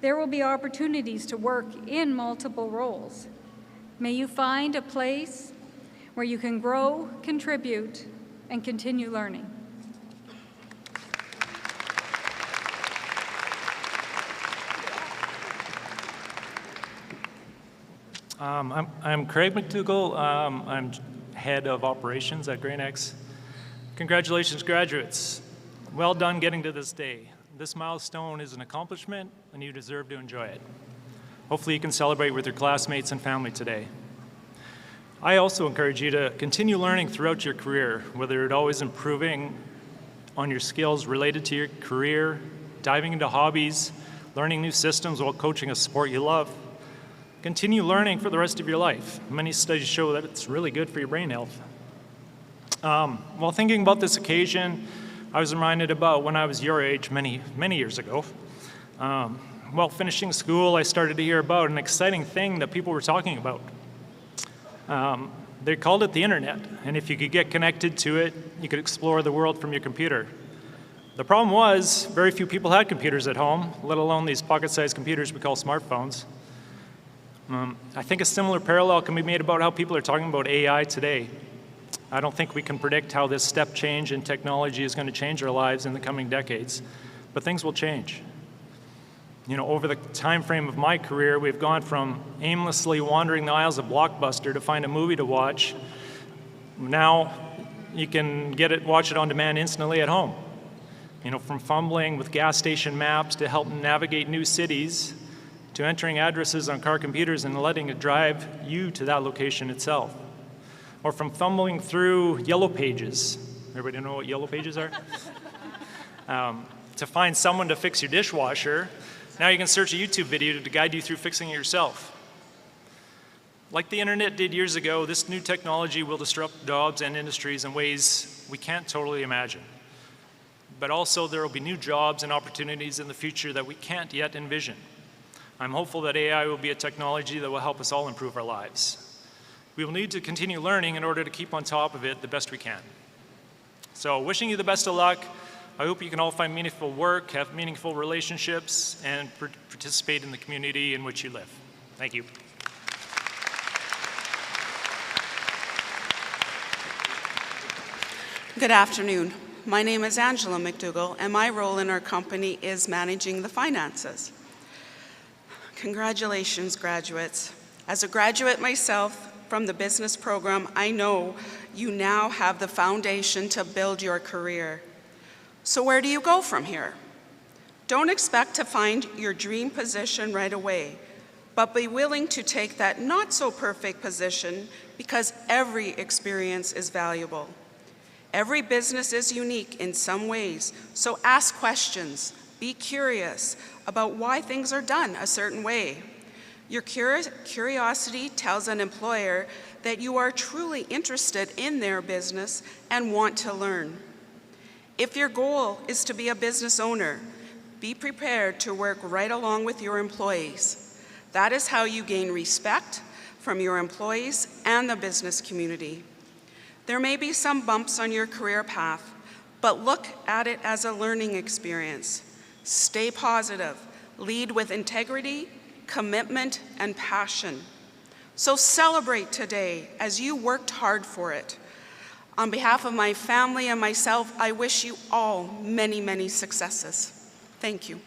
there will be opportunities to work in multiple roles. May you find a place where you can grow, contribute, and continue learning. I'm Craig McDougall. I'm head of operations at GreenX. Congratulations, graduates. Well done getting to this day. This milestone is an accomplishment, and you deserve to enjoy it. Hopefully you can celebrate with your classmates and family today. I also encourage you to continue learning throughout your career, whether it's always improving on your skills related to your career, diving into hobbies, learning new systems while coaching a sport you love. Continue learning for the rest of your life. Many studies show that it's really good for your brain health. While thinking about this occasion, I was reminded about when I was your age many years ago. While finishing school, I started to hear about an exciting thing that people were talking about. They called it the internet, and if you could get connected to it, you could explore the world from your computer. The problem was, very few people had computers at home, let alone these pocket-sized computers we call smartphones. I think a similar parallel can be made about how people are talking about AI today. I don't think we can predict how this step change in technology is going to change our lives in the coming decades, but things will change. You know, over the time frame of my career, we've gone from aimlessly wandering the aisles of Blockbuster to find a movie to watch. Now you can watch it on demand instantly at home. You know, from fumbling with gas station maps to help navigate new cities, to entering addresses on car computers and letting it drive you to that location itself. Or from fumbling through Yellow Pages. Everybody know what Yellow Pages are? To find someone to fix your dishwasher, now you can search a YouTube video to guide you through fixing it yourself. Like the internet did years ago, this new technology will disrupt jobs and industries in ways we can't totally imagine. But also there will be new jobs and opportunities in the future that we can't yet envision. I'm hopeful that AI will be a technology that will help us all improve our lives. We will need to continue learning in order to keep on top of it the best we can. So wishing you the best of luck. I hope you can all find meaningful work, have meaningful relationships, and participate in the community in which you live. Thank you. Good afternoon. My name is Angela McDougall, and my role in our company is managing the finances. Congratulations, graduates. As a graduate myself from the business program, I know you now have the foundation to build your career. So where do you go from here? Don't expect to find your dream position right away, but be willing to take that not so perfect position because every experience is valuable. Every business is unique in some ways, so ask questions, be curious about why things are done a certain way. Your curiosity tells an employer that you are truly interested in their business and want to learn. If your goal is to be a business owner, be prepared to work right along with your employees. That is how you gain respect from your employees and the business community. There may be some bumps on your career path, but look at it as a learning experience. Stay positive, lead with integrity, commitment, and passion. So celebrate today as you worked hard for it. On behalf of my family and myself, I wish you all many, many successes. Thank you.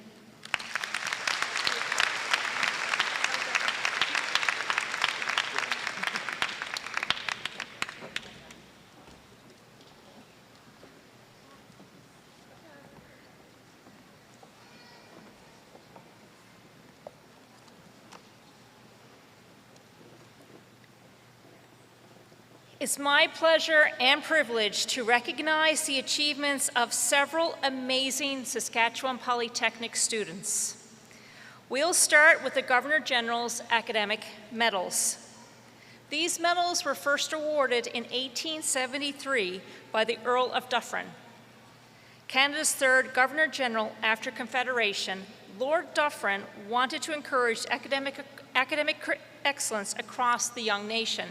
It's my pleasure and privilege to recognize the achievements of several amazing Saskatchewan Polytechnic students. We'll start with the Governor General's academic medals. These medals were first awarded in 1873 by the Earl of Dufferin. Canada's third Governor General after Confederation, Lord Dufferin wanted to encourage academic excellence across the young nation.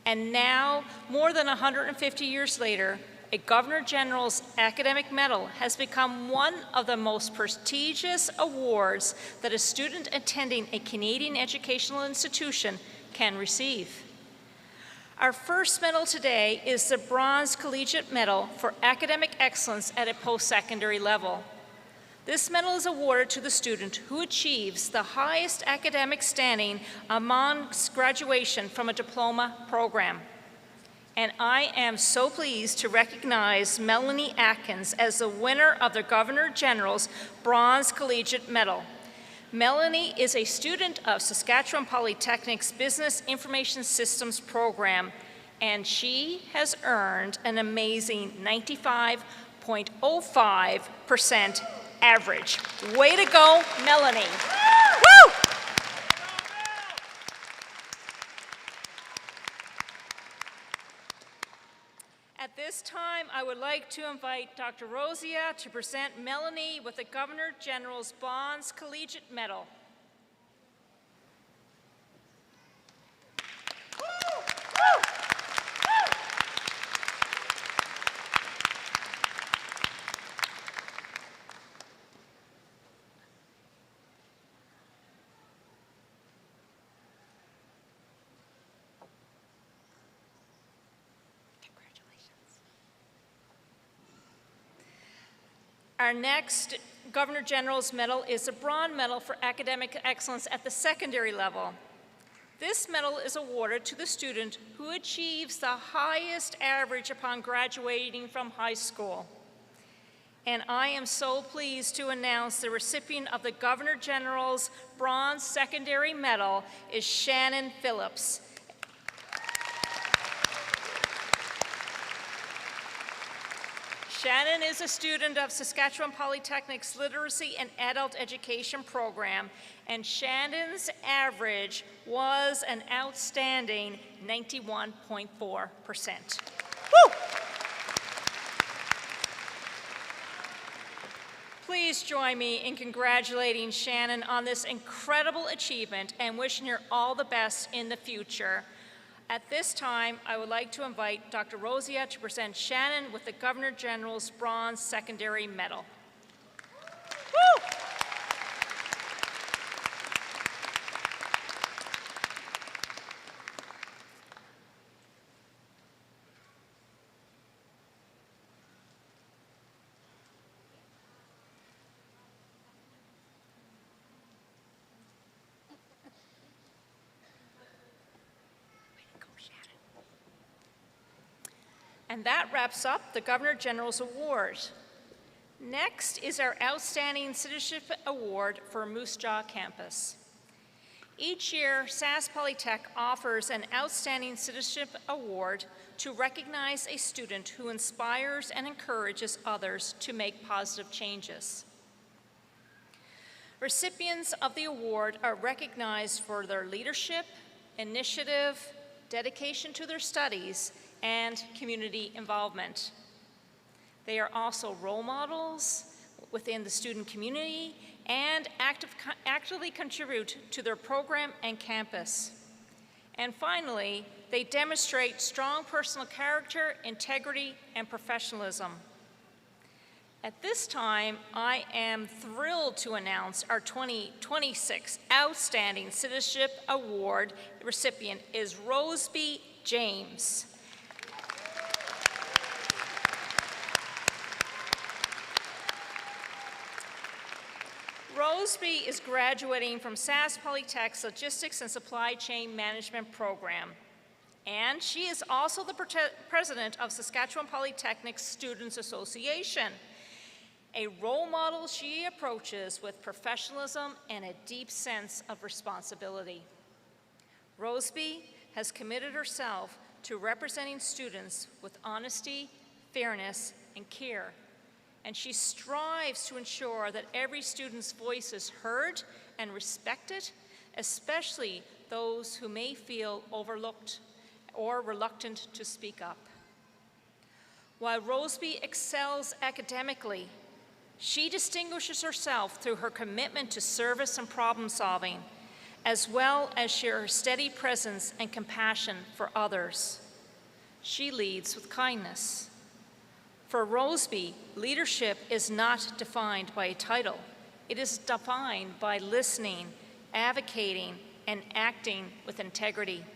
And now, more than 150 years later, a Governor General's academic medal has become one of the most prestigious awards that a student attending a Canadian educational institution can receive. Our first medal today is the Bronze Collegiate Medal for Academic Excellence at a post-secondary level. This medal is awarded to the student who achieves the highest academic standing amongst graduation from a diploma program. And I am so pleased to recognize Melanie Atkins as the winner of the Governor General's Bronze Collegiate Medal. Melanie is a student of Saskatchewan Polytechnic's Business Information Systems program, and she has earned an amazing 95.05% average. Way to go, Melanie. Woo! At this time, I would like to invite Dr. Rosia to present Melanie with the Governor General's Bronze Collegiate Medal. Woo! Woo! Our next Governor General's Medal is a bronze medal for academic excellence at the secondary level. This medal is awarded to the student who achieves the highest average upon graduating from high school. And I am so pleased to announce the recipient of the Governor General's Bronze Secondary Medal is Shannon Phillips. Shannon is a student of Saskatchewan Polytechnic's Literacy and Adult Education program, and Shannon's average was an outstanding 91.4%. Woo! Please join me in congratulating Shannon on this incredible achievement and wishing her all the best in the future. At this time, I would like to invite Dr. Rosia to present Shannon with the Governor General's Bronze Secondary Medal. Woo! And that wraps up the Governor General's Award. Next is our Outstanding Citizenship Award for Moose Jaw Campus. Each year, Sask Polytech offers an Outstanding Citizenship Award to recognize a student who inspires and encourages others to make positive changes. Recipients of the award are recognized for their leadership, initiative, dedication to their studies, and community involvement. They are also role models within the student community and actively contribute to their program and campus. And finally, they demonstrate strong personal character, integrity, and professionalism. At this time, I am thrilled to announce our 2026 Outstanding Citizenship Award recipient is Roseby James. Roseby is graduating from Sask Polytech's Logistics and Supply Chain Management program. And she is also the president of Saskatchewan Polytechnic Students Association. A role model she approaches with professionalism and a deep sense of responsibility. Roseby has committed herself to representing students with honesty, fairness, and care. And she strives to ensure that every student's voice is heard and respected, especially those who may feel overlooked or reluctant to speak up. While Roseby excels academically, she distinguishes herself through her commitment to service and problem solving, as well as her steady presence and compassion for others. She leads with kindness. For Roseby, leadership is not defined by a title. It is defined by listening, advocating, and acting with integrity.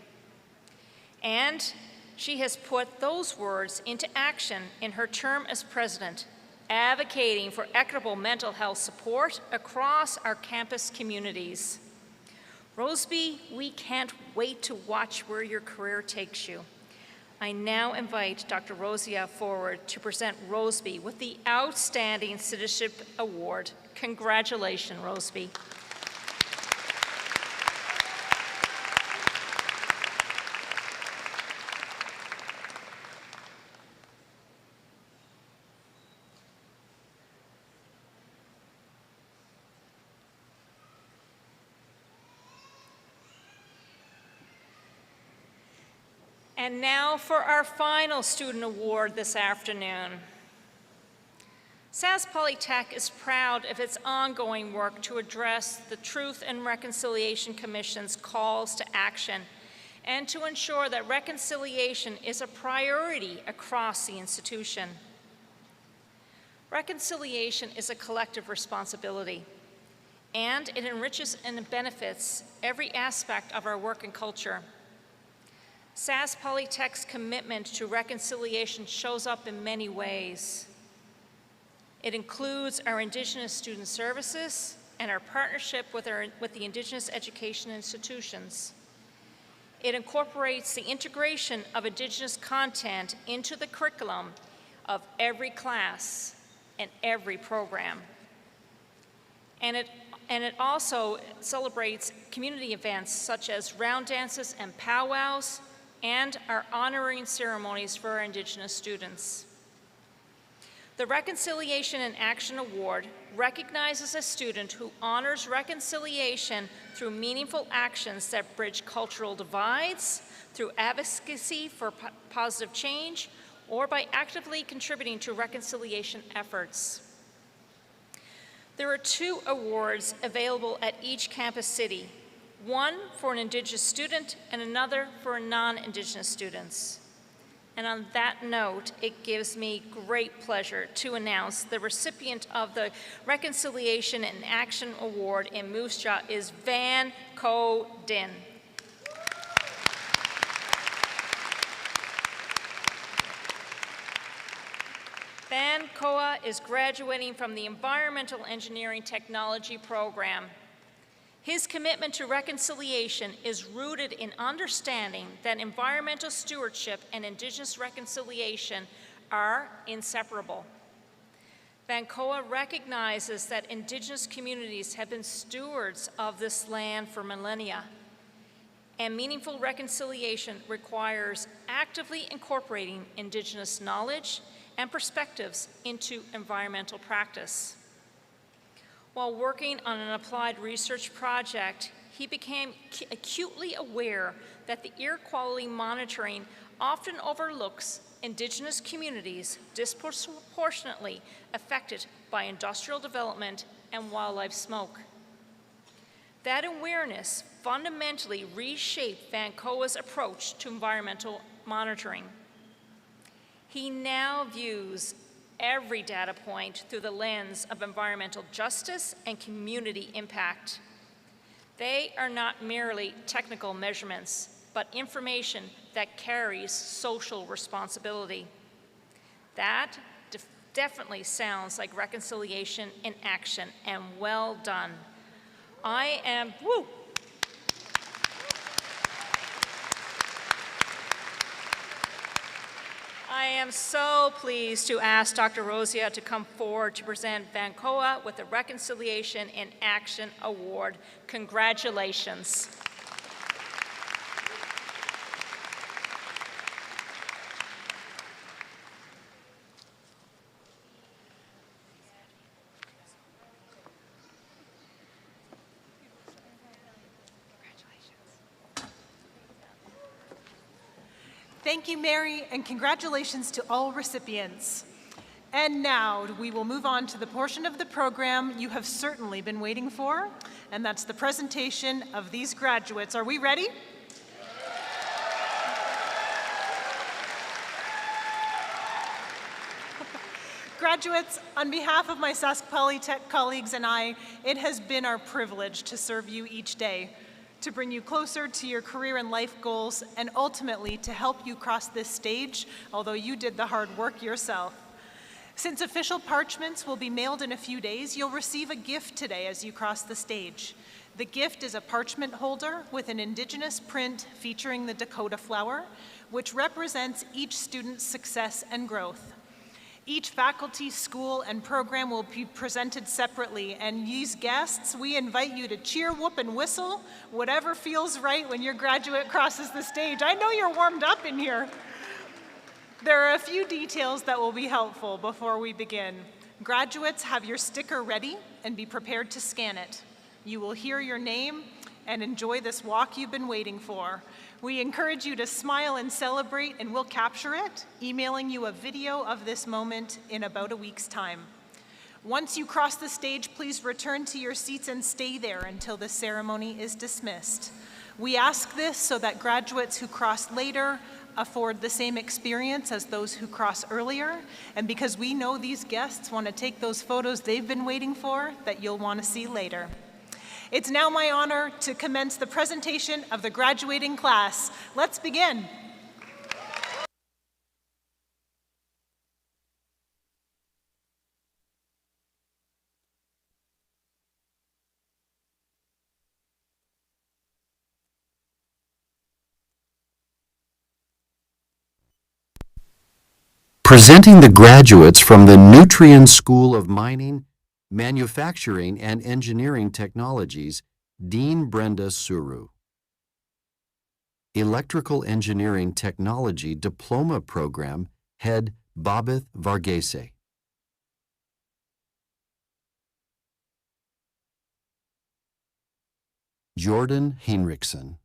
And she has put those words into action in her term as president, advocating for equitable mental health support across our campus communities. Roseby, we can't wait to watch where your career takes you. I now invite Dr. Rosia forward to present Roseby with the Outstanding Citizenship Award. Congratulations, Roseby. And now for our final student award this afternoon. Sask Polytech is proud of its ongoing work to address the Truth and Reconciliation Commission's calls to action and to ensure that reconciliation is a priority across the institution. Reconciliation is a collective responsibility, and it enriches and benefits every aspect of our work and culture. Sask Polytech's commitment to reconciliation shows up in many ways. It includes our Indigenous Student Services and our partnership with the Indigenous education institutions. It incorporates the integration of Indigenous content into the curriculum of every class and every program. And it also celebrates community events such as round dances and powwows and our honoring ceremonies for our Indigenous students. The Reconciliation in Action Award recognizes a student who honors reconciliation through meaningful actions that bridge cultural divides, through advocacy for positive change, or by actively contributing to reconciliation efforts. There are 2 awards available at each campus city, one for an Indigenous student and another for non-Indigenous students. And on that note, it gives me great pleasure to announce the recipient of the Reconciliation in Action Award in Moose Jaw is Van Ko Din. Van Koa is graduating from the Environmental Engineering Technology program. His commitment to reconciliation is rooted in understanding that environmental stewardship and Indigenous reconciliation are inseparable. Van Koa recognizes that Indigenous communities have been stewards of this land for millennia, and meaningful reconciliation requires actively incorporating Indigenous knowledge and perspectives into environmental practice. While working on an applied research project, he became acutely aware that the air quality monitoring often overlooks Indigenous communities disproportionately affected by industrial development and wildlife smoke. That awareness fundamentally reshaped Van Koa's approach to environmental monitoring. He now views every data point through the lens of environmental justice and community impact. They are not merely technical measurements, but information that carries social responsibility. That definitely sounds like reconciliation in action, and well done. I am so pleased to ask Dr. Rosia to come forward to present Van Koa with the Reconciliation in Action Award. Congratulations. Thank you, Mary, and congratulations to all recipients. And now we will move on to the portion of the program you have certainly been waiting for, and that's the presentation of these graduates. Are we ready? Graduates, on behalf of my Sask Polytech colleagues and I, it has been our privilege to serve you each day, to bring you closer to your career and life goals, and ultimately to help you cross this stage, although you did the hard work yourself. Since official parchments will be mailed in a few days, you'll receive a gift today as you cross the stage. The gift is a parchment holder with an Indigenous print featuring the Dakota flower, which represents each student's success and growth. Each faculty, school, and program will be presented separately, and these guests, we invite you to cheer, whoop, and whistle, whatever feels right when your graduate crosses the stage. I know you're warmed up in here. There are a few details that will be helpful before we begin. Graduates, have your sticker ready and be prepared to scan it. You will hear your name and enjoy this walk you've been waiting for. We encourage you to smile and celebrate, and we'll capture it, emailing you a video of this moment in about a week's time. Once you cross the stage, please return to your seats and stay there until the ceremony is dismissed. We ask this so that graduates who cross later afford the same experience as those who cross earlier, and because we know these guests want to take those photos they've been waiting for that you'll want to see later. It's now my honor to commence the presentation of the graduating class. Let's begin. Presenting the graduates from the Nutrien School of Mining, Manufacturing and Engineering Technologies, Dean Brenda Suru. Electrical Engineering Technology Diploma Program, Head Babith Varghese. Jordan Heinrichsen.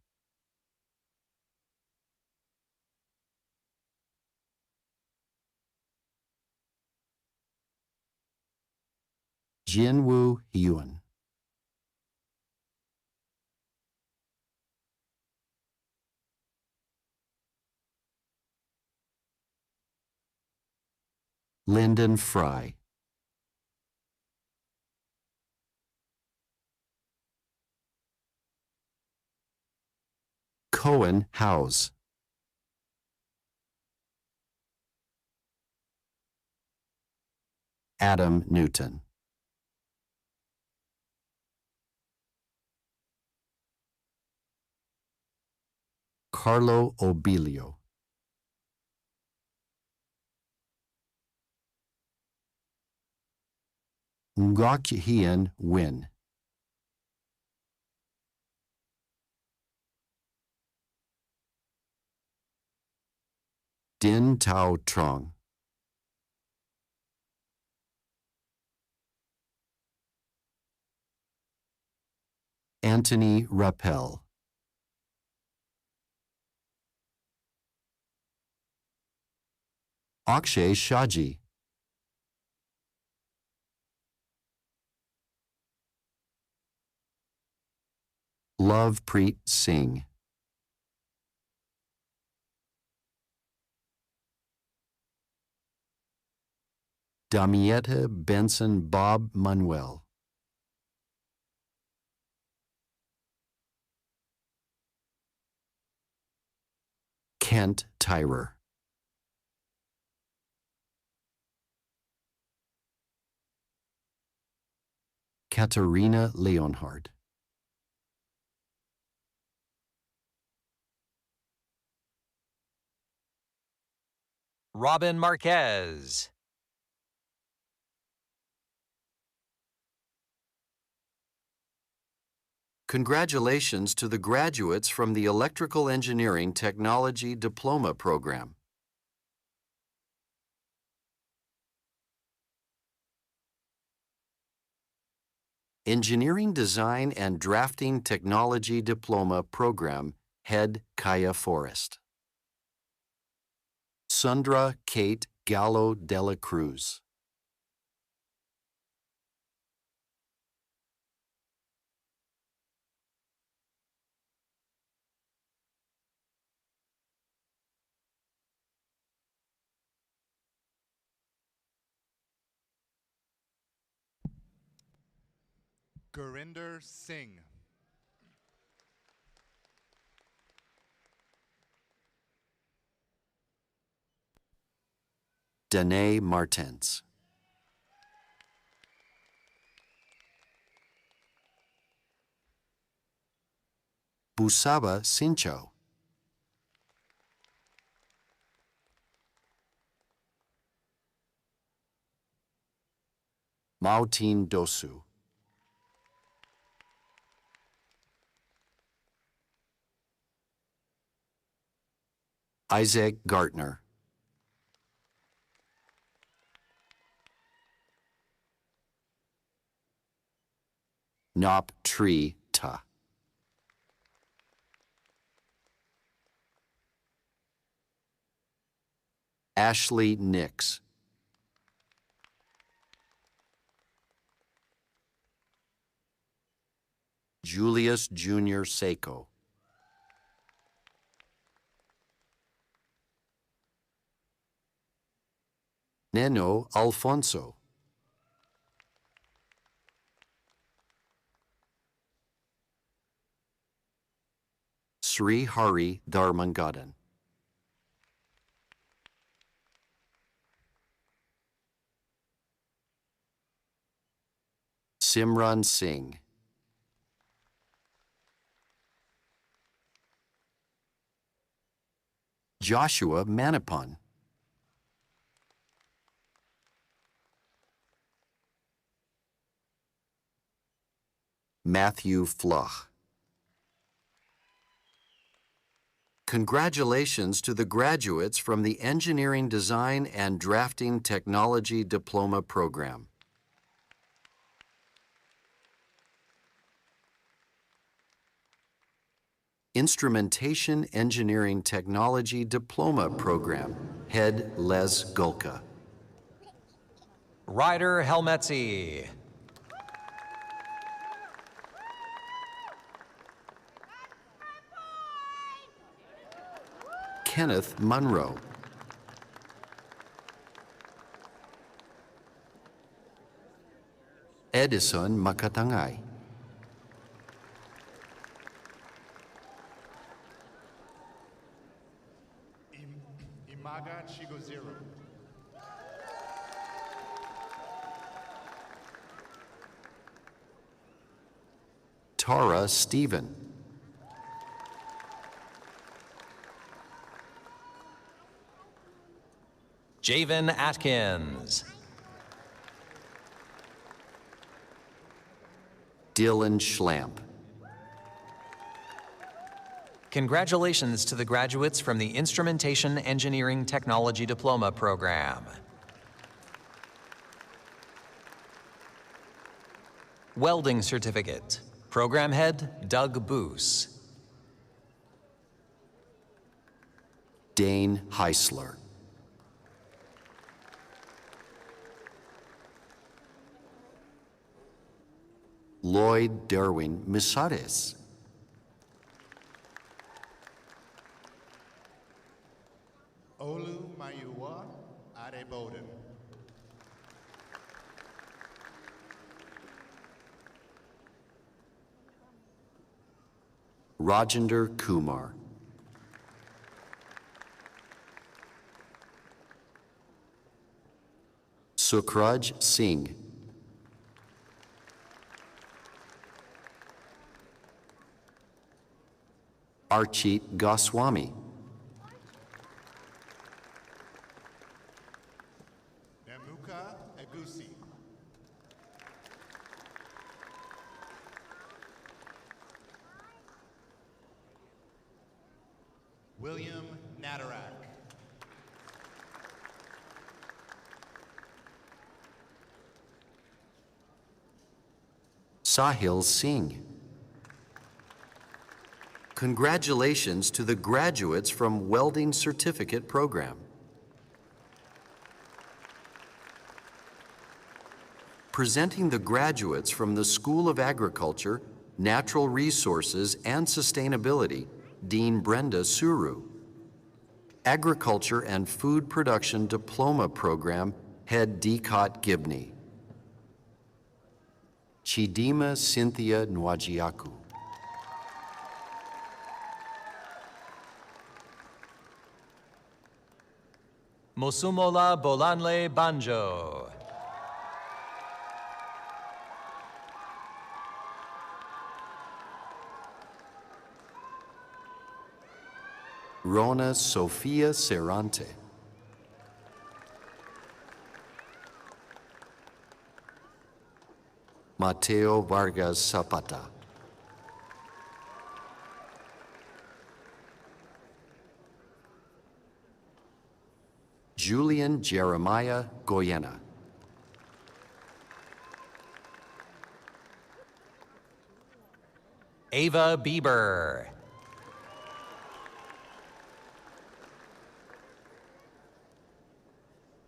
Jianwoo Hyun. Lyndon Fry. Cohen House. Adam Newton. Carlo Obilio. Ngoc Hien Win. Din Tao Trong. Anthony Rappel. Akshay Shaji. Love Preet Singh. Damietta Benson Bob Manuel. Kent Tyrer. Katarina Leonhard. Robin Marquez. Congratulations to the graduates from the Electrical Engineering Technology Diploma Program. Engineering Design and Drafting Technology Diploma Program, Head Kaya Forrest. Sundra Kate Gallo Dela Cruz. Gurinder Singh. Danae Martens. Busaba Sincho. Mautin Dosu. Isaac Gartner. Nop Tree Ta. Ashley Nix. Julius Jr. Seiko. Neno Alfonso. Sri Hari Dharmangadan. Simran Singh. Joshua Manipon. Matthew Floch. Congratulations to the graduates from the Engineering Design and Drafting Technology Diploma Program. Instrumentation Engineering Technology Diploma Program, Head Les Gulka. Ryder Helmetzi. Kenneth Munro. Edison Makatangay. Imaga Chigozero. Tara Stephen. Javen Atkins. Dylan Schlamp. Congratulations to the graduates from the Instrumentation Engineering Technology Diploma Program. Welding Certificate. Program Head, Doug Boos. Dane Heisler. Lloyd Derwin Misares. Olu Mayua Areboden. Rajender Kumar. Sukraj Singh. Archit Goswami. Namuka Agusi. William Natarak. Sahil Singh. Congratulations to the graduates from Welding Certificate Program. Presenting the graduates from the School of Agriculture, Natural Resources, and Sustainability, Dean Brenda Suru. Agriculture and Food Production Diploma Program, Head Dicot Gibney. Chidima Cynthia Nwajiaku. Mosumola Bolanle Banjo. Rona Sofia Serrante. Mateo Vargas Zapata. Julian Jeremiah Goyena. Ava Bieber.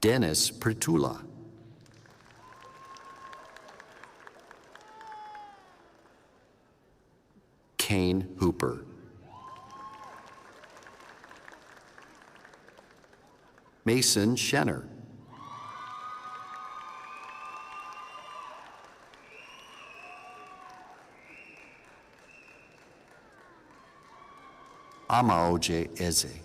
Dennis Pertula. Kane Hooper. Mason Schenner. Amaoje Eze.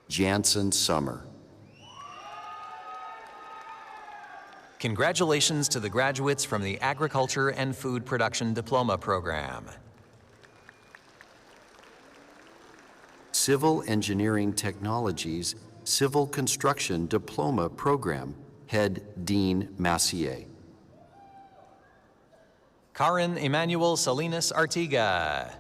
Jansen Summer. Congratulations to the graduates from the Agriculture and Food Production Diploma Program. Civil Engineering Technologies, Civil Construction Diploma Program, Head Dean Massier. Karin Emmanuel Salinas Artiga.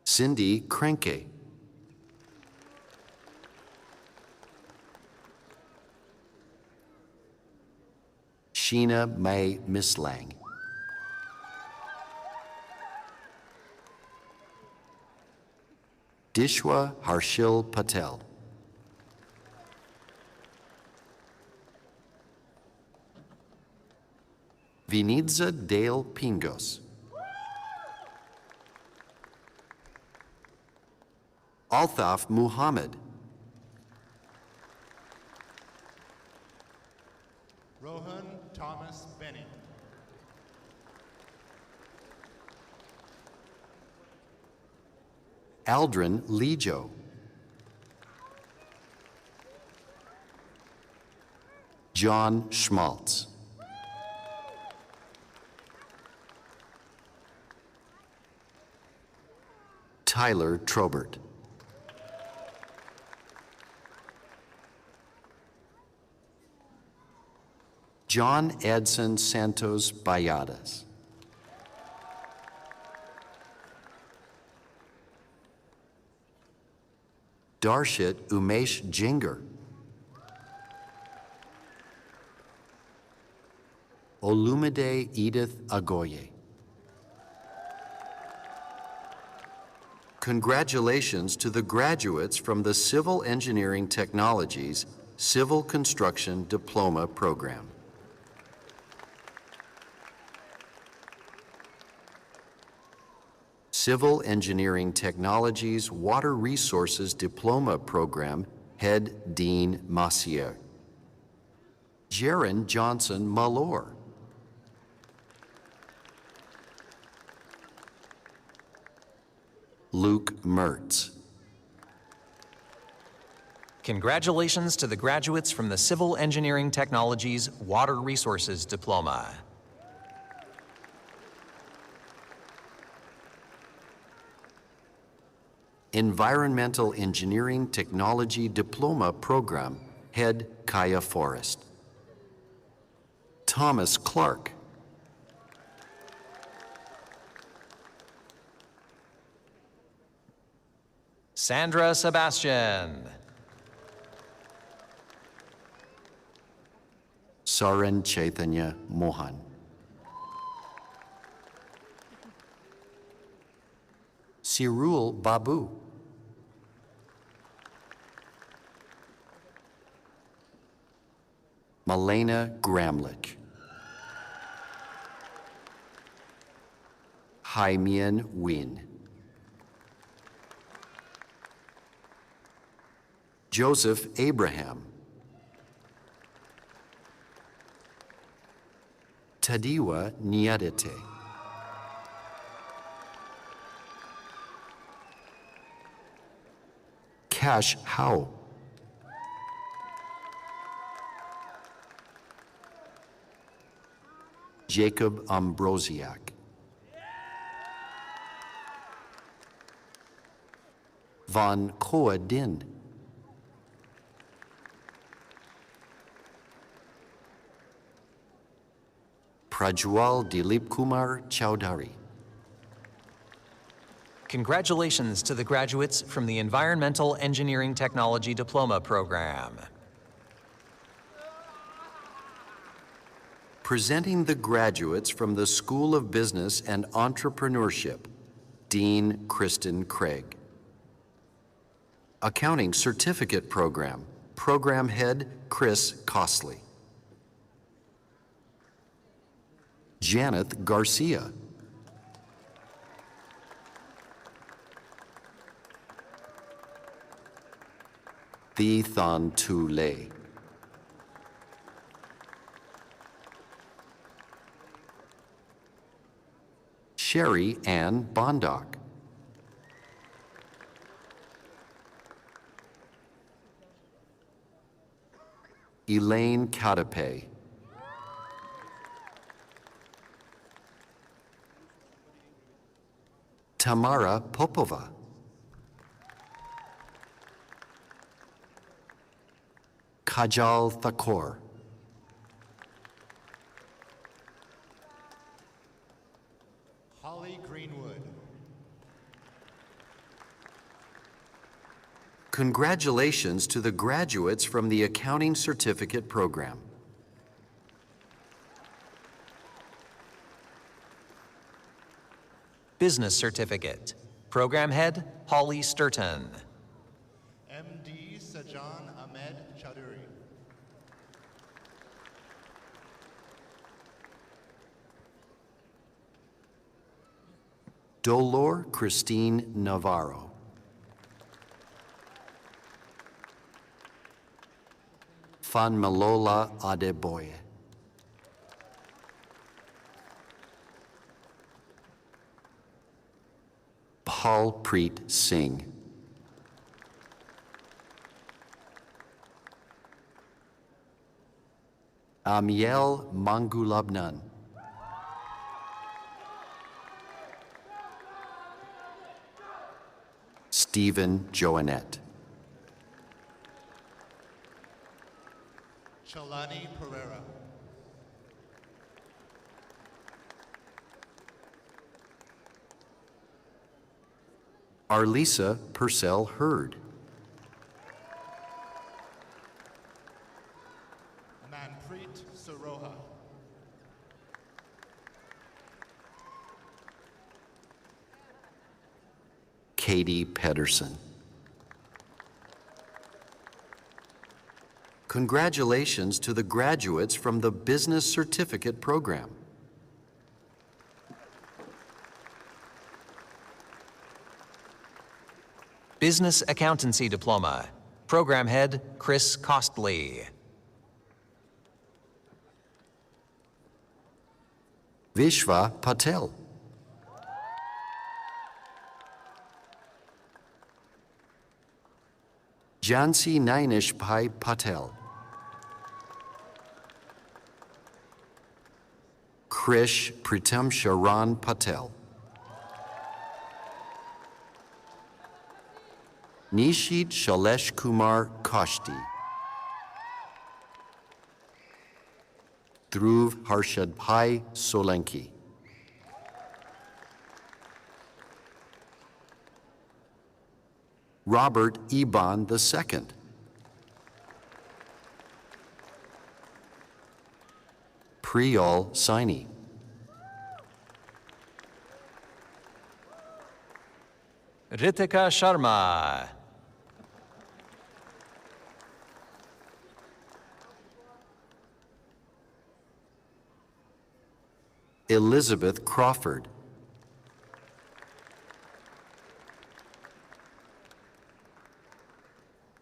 Cindy Krenke. Sheena May Mislang. Dishwa Harshil Patel. Vinidza Dale Pingos. Altaf Muhammad. Rohan Thomas Benny. Aldrin Lejo. John Schmaltz. Tyler Trobert. John Edson Santos Bayadas. Darshit Umesh Jinger. Olumide Edith Agoye. Congratulations to the graduates from the Civil Engineering Technologies Civil Construction Diploma Program. Civil Engineering Technologies Water Resources Diploma Program, Head Dean Massier. Jaron Johnson Malor. Luke Mertz. Congratulations to the graduates from the Civil Engineering Technologies Water Resources Diploma. Environmental Engineering Technology Diploma Program, Head Kaya Forrest. Thomas Clark. Sandra Sebastian. Saran Chaitanya Mohan. Cyril Babu. Malena Gramlich. Haimien Win. Joseph Abraham. Tadiwa Nyadete. Cash Howe. Jacob Ambrosiak. Von Koa Din. Prajwal Dilip Kumar Chowdhury. Congratulations to the graduates from the Environmental Engineering Technology Diploma Program. Presenting the graduates from the School of Business and Entrepreneurship, Dean Kristen Craig. Accounting Certificate Program, Program Head Chris Costley. Janeth Garcia. Thi Than Tu Le. Sherry Ann Bondock. Elaine Katape. Tamara Popova. Kajal Thakur. Holly Greenwood. Congratulations to the graduates from the Accounting Certificate Program. Business Certificate. Program Head, Holly Sturton. MD Sajan Ahmed Chaudhuri. Dolor Christine Navarro. Fanmalola Adeboye. Bhalpreet Singh. Amiel Mangulabnan. Stephen Joannette. Chalani Pereira. Arlisa Purcell Hurd. Manpreet Saroha. Katie Pedersen. Congratulations to the graduates from the Business Certificate Program. Business Accountancy Diploma. Program Head, Chris Costley. Vishva Patel. Jansi Nainishbhai Patel. Krish Pritam Sharan Patel. Nishit Shailesh Kumar Kashti. Dhruv Harshadbhai Solanki. Robert Eban II. Priyal Saini. Ritika Sharma. Elizabeth Crawford.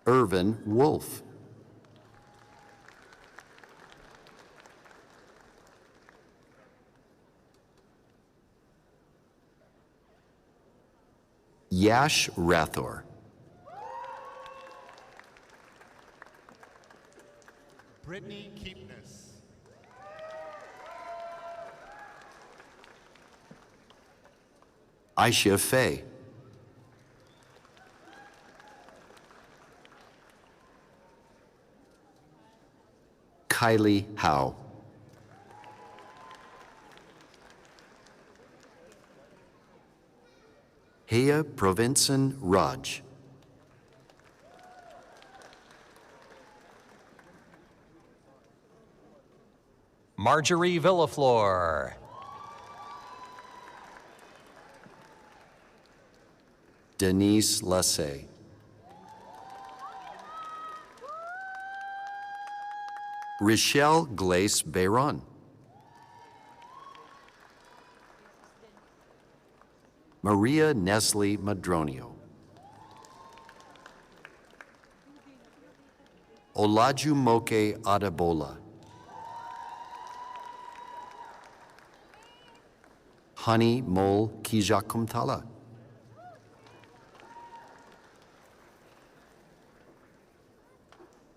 Irvin Wolf. Yash Rathor. Brittany Keepness. Aisha Fay. Kylie Howe. Heya Provincen Raj. Marjorie Villaflor. Denise Lassay. Rochelle Glace Bayron. Maria Nestle Madronio. Olajumoke Adebola. Honey Mol Kijakumtala.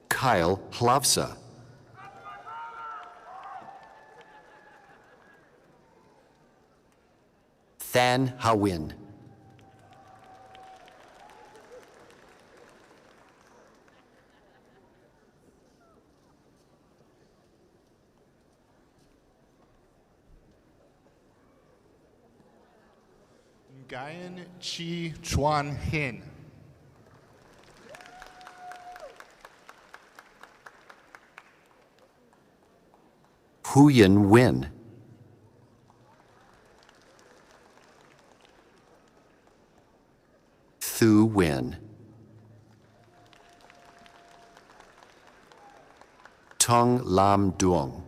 Kyle Hlavsa. Than Hawin. Guyan Chi Chuan Hin. Huyen Win. Thu Win. Tung Lam Duong.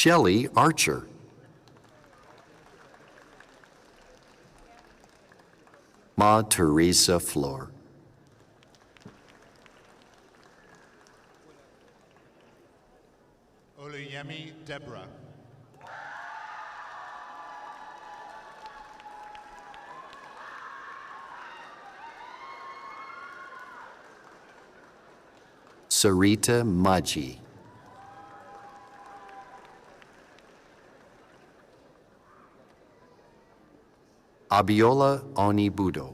Shelley Archer. Ma Teresa Flor. Oluyemi Deborah. Sarita Maji. Abiola Onibudo.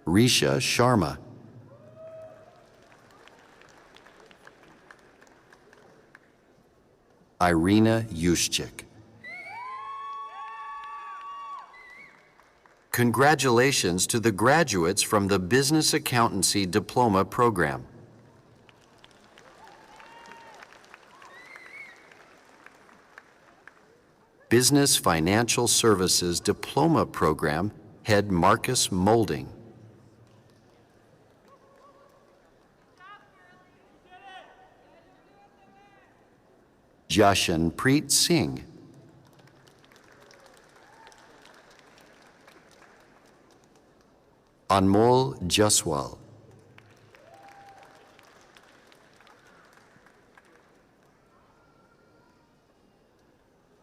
Risha Sharma. Irina Yushchik. Congratulations to the graduates from the Business Accountancy Diploma Program. Business Financial Services Diploma Program, Head Marcus Molding. Jashanpreet Singh. Anmol Jaswal.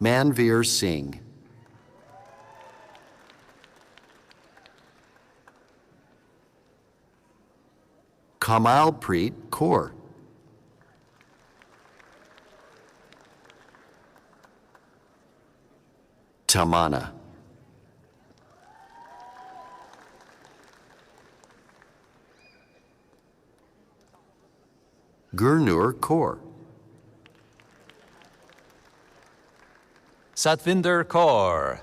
Manveer Singh. Kamalpreet Kaur. Tamana. Gurnur Kaur. Satvinder Kaur.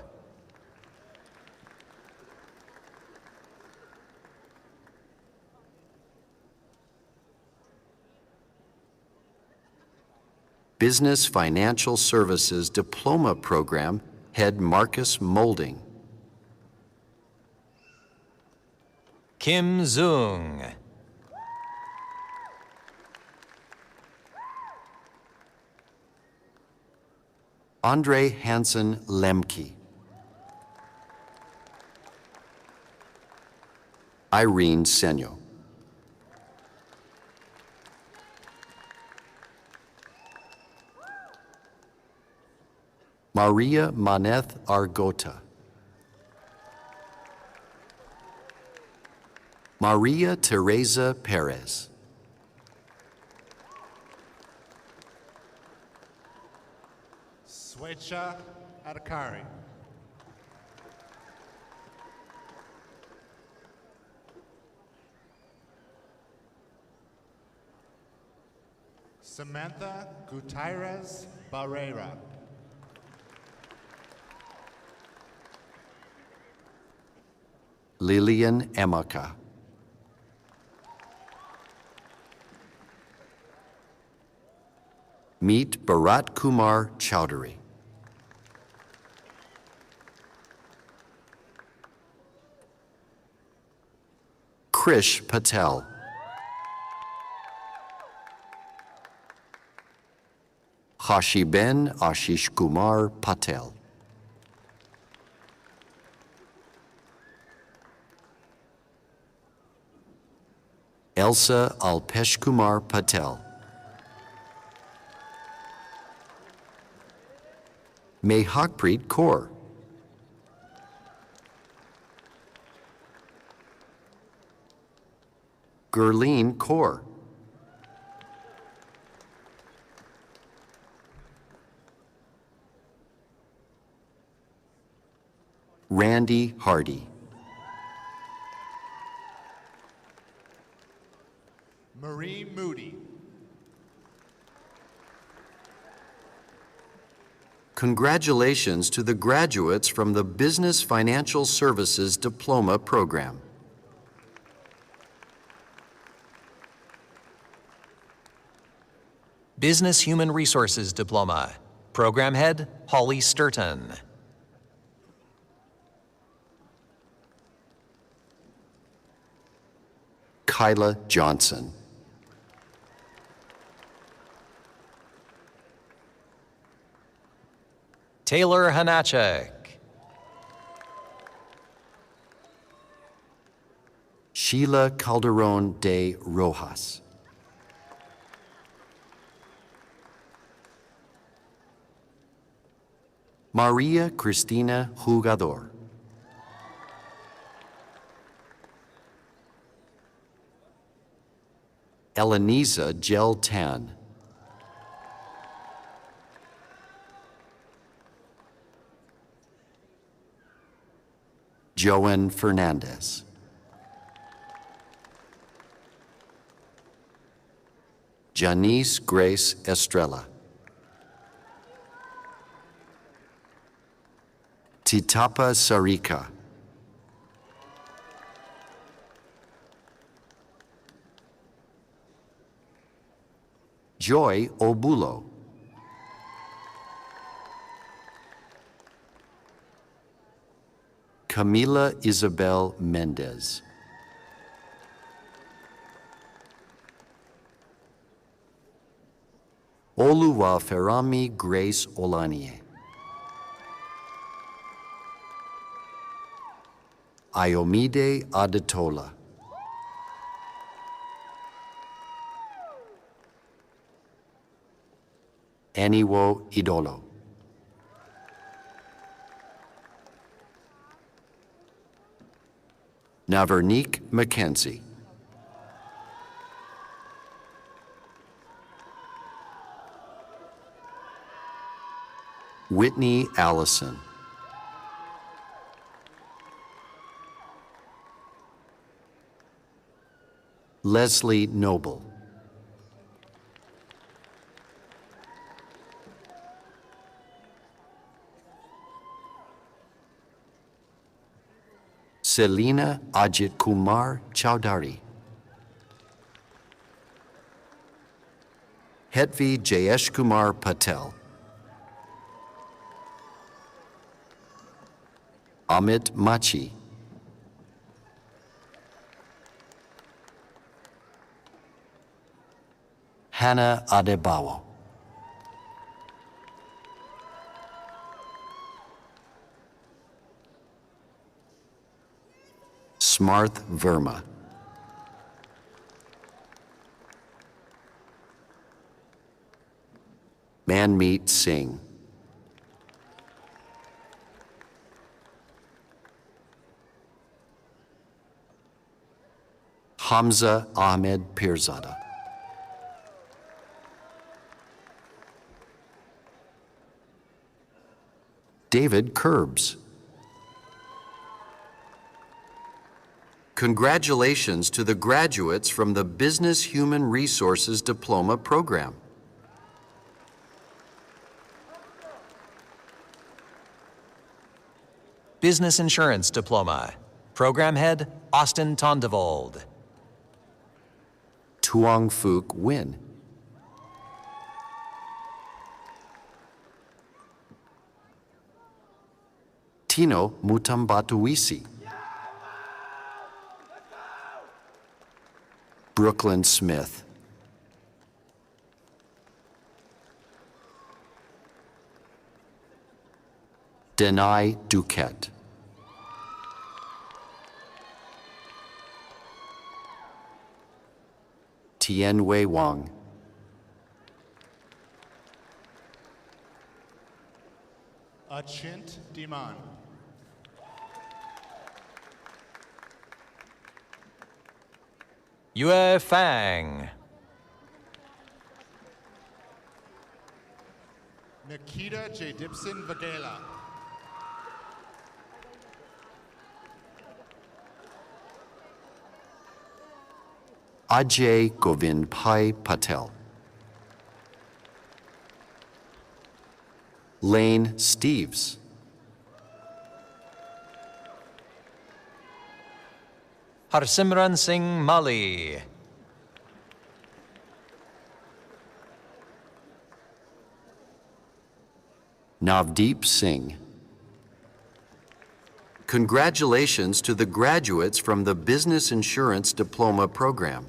Business Financial Services Diploma Program, Head Marcus Molding. Kim Zung. Andre Hansen Lemke. Irene Senyo. Maria Maneth Argota. Maria Teresa Perez. Swecha Adakari. Samantha Gutierrez Barrera. Lillian Emaka. Meet Bharat Kumar Chowdhury. Krish Patel. Hashiben Ashish Kumar Patel. Elsa Alpesh Kumar Patel. Mehakpreet Kaur. Gurleen Kaur. Randy Hardy. Congratulations to the graduates from the Business Financial Services Diploma Program. Business Human Resources Diploma. Program Head, Holly Sturton. Kyla Johnson. Taylor Hanachek. Sheila Calderon de Rojas. Maria Cristina Jugador. Eleniza Gel Tan. Joan Fernandez. Janice Grace Estrella. Titapa Sarika. Joy Obulo. Camila Isabel Mendez. Oluwaferami Grace Olanie. Ayomide Adetola. Aniwo Idolo. Navernique Mackenzie. Whitney Allison. Leslie Noble. Selina Ajit Kumar Chowdhury. Hetvi Jayesh Kumar Patel. Amit Machi. Hannah Adebawo. Smarth Verma. Manmeet Singh. Hamza Ahmed Pirzada. David Curbs. Congratulations to the graduates from the Business Human Resources Diploma Program. Business Insurance Diploma. Program Head, Austin Tondevold. Tuong Phuc Nguyen. Tino Mutambatuisi. Brooklyn Smith. Denai Duquette. Tien Wei Wang. Achint Diman. Yue Fang. Nikita J. Dibson Vagela. Ajay Govind Pai Patel. Lane Steves. Harsimran Singh Mali. Navdeep Singh. Congratulations to the graduates from the Business Insurance Diploma Program.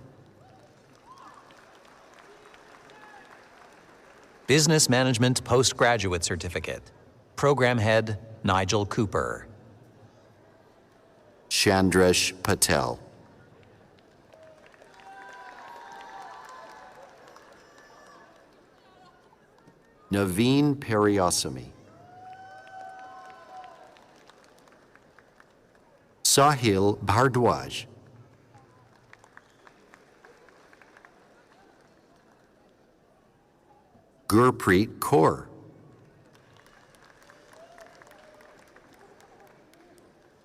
Business Management Postgraduate Certificate. Program Head, Nigel Cooper. Chandresh Patel. Naveen Periasamy. Sahil Bhardwaj. Gurpreet Kaur.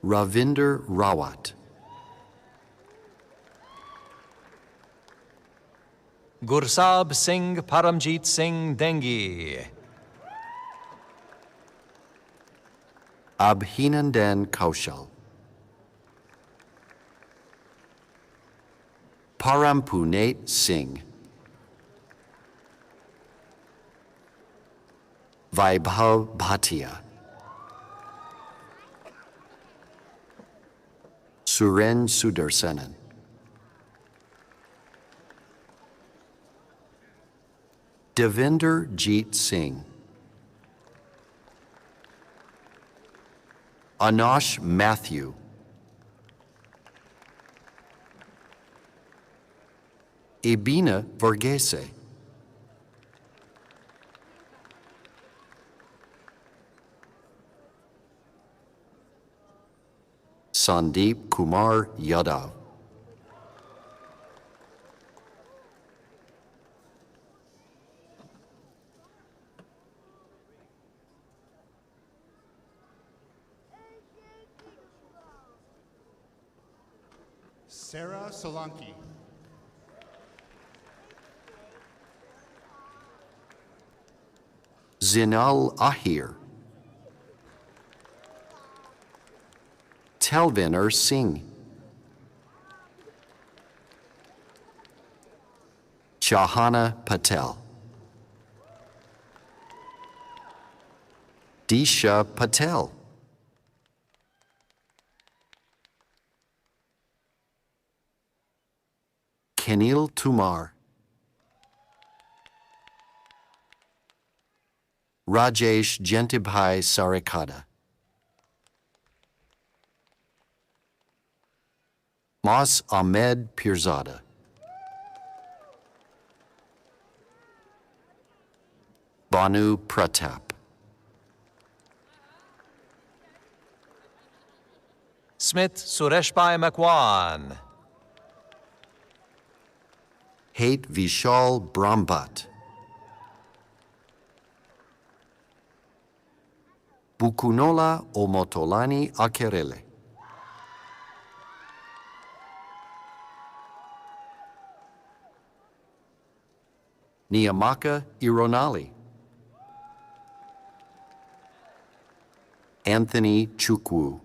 Ravinder Rawat. Gursab Singh Paramjit Singh Dengi. Abhinandan Kaushal. Parampunate Singh. Vaibhav Bhatia. Suren Sudarsanan. Devinder Jeet Singh. Anosh Matthew. Ibina Varghese. Sandeep Kumar Yadav. Sarah Solanki. Zinal Ahir. Telvinder Singh. Chahana Patel. Disha Patel. Kenil Tumar. Rajesh Gentibhai Sarikada. Mas Ahmed Pirzada. Banu Pratap. Smith Sureshbhai Makwan. Hate Vishal Brahmbhat. Bukunola Omotolani Akerele. Niamaka Ironali. Anthony Chukwu.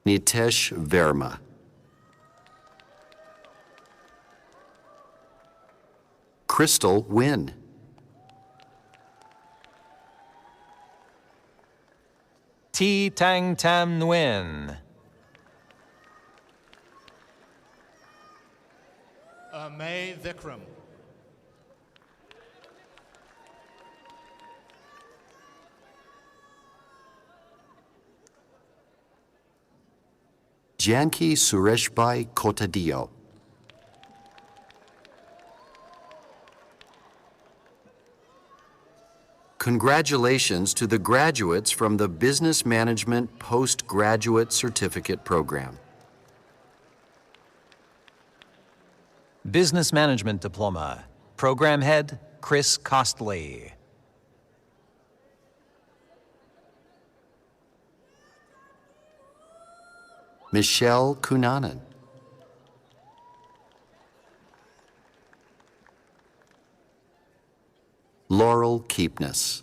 Nitesh Verma. Crystal Wynn. T. Tang Tam Nguyen. Amay Vikram. Janki Sureshbhai Kotadio. Congratulations to the graduates from the Business Management Postgraduate Certificate Program. Business Management Diploma. Program Head, Chris Costley. Michelle Kunanan. Laurel Keepness.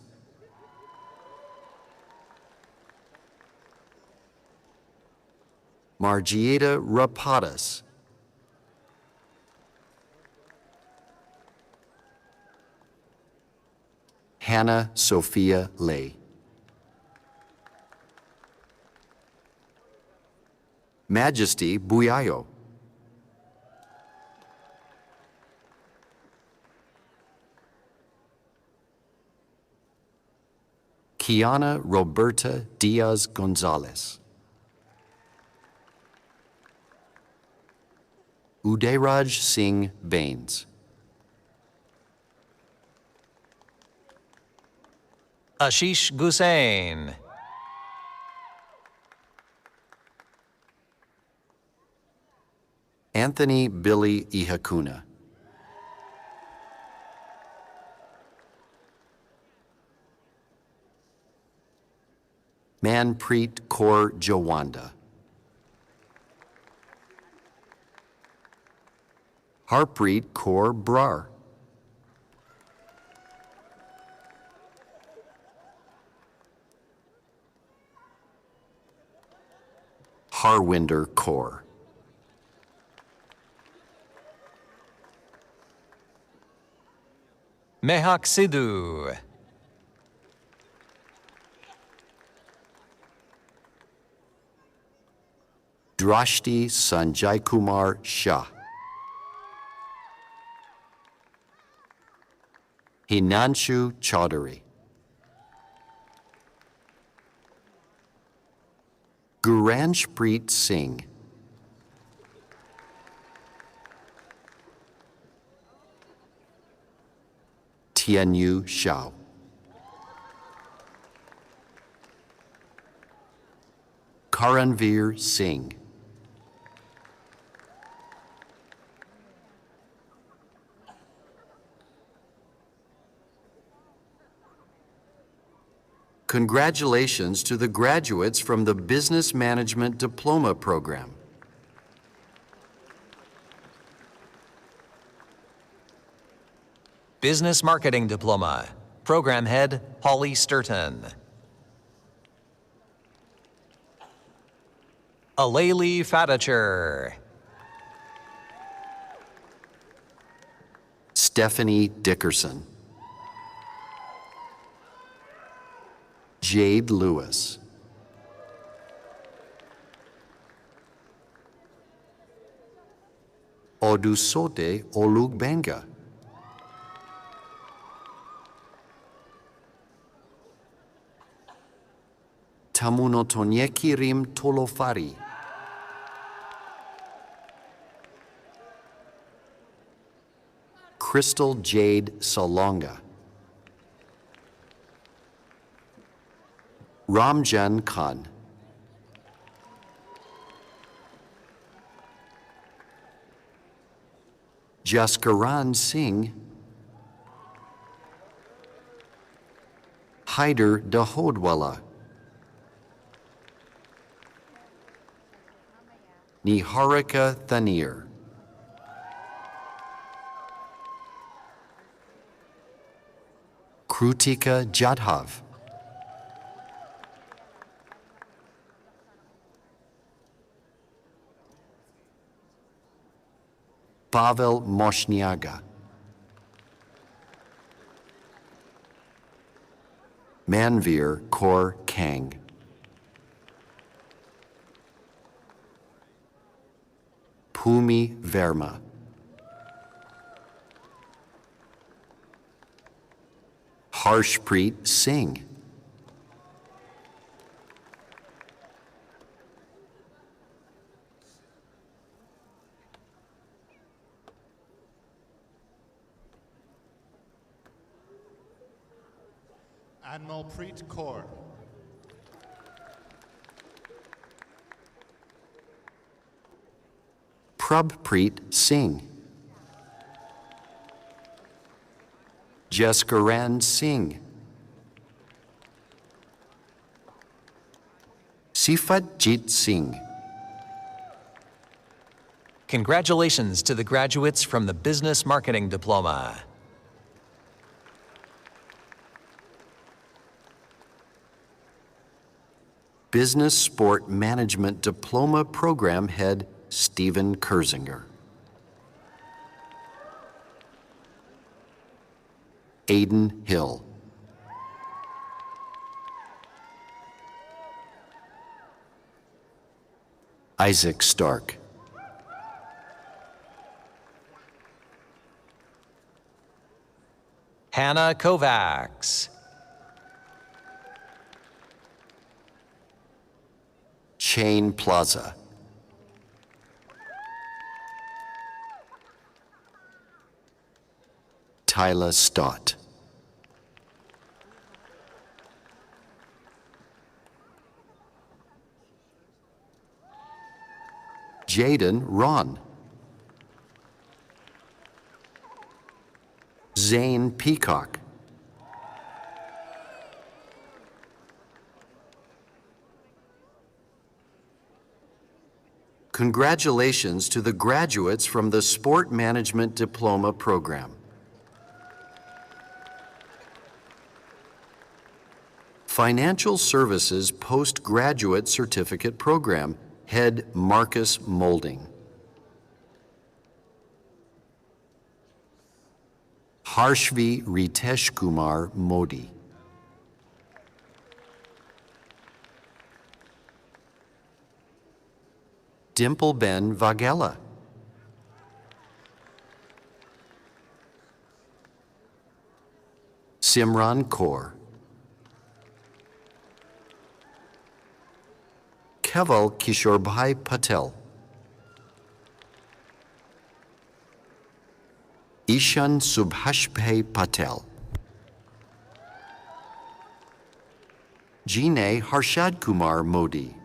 Margieta Rapadas. Hannah Sophia Lay. Majesty Buyayo. Kiana Roberta Diaz Gonzalez. Udayraj Singh Bains. Ashish Gusain. Anthony Billy Ihakuna. Manpreet Kaur Jawanda. Harpreet Kaur Brar. Harwinder Kaur. Mehak Sidhu. Drashti Sanjay Kumar Shah. Hinanshu Chaudhary. Guranshpreet Singh. Tianyu Shao. Karanveer Singh. Congratulations to the graduates from the Business Management Diploma Program. Business Marketing Diploma. Program Head, Holly Sturton. Alayli Fadacher. Stephanie Dickerson. Jade Lewis. Odusote Olugbenga. Tamunotonyekirim Tolofari. Crystal Jade Salonga. Ramjan Khan. Jaskaran Singh. Haider Dahodwala. Niharika Thanir. Krutika Jadhav. Pavel Moshniaga. Manveer Kaur Kang. Bhumi Verma. Harshpreet Singh. Anmalpreet Kaur. Prabpreet Singh. Jaskaran Singh. Sifatjit Singh. Congratulations to the graduates from the Business Marketing Diploma. Business Sport Management Diploma Program Head Stephen Kersinger. Aiden Hill. Isaac Stark. Hannah Kovacs. Shane Plaza. Tyler Stott. Jaden Ron. Zane Peacock. Congratulations to the graduates from the Sport Management Diploma Program. Financial Services Postgraduate Certificate Program, Head Marcus Molding. Harshvi Ritesh Kumar Modi. Dimple Ben Vagela. Simran Kaur. Keval Kishorbhai Patel. Ishan Subhashbhai Patel. Jinay Harshad Kumar Modi.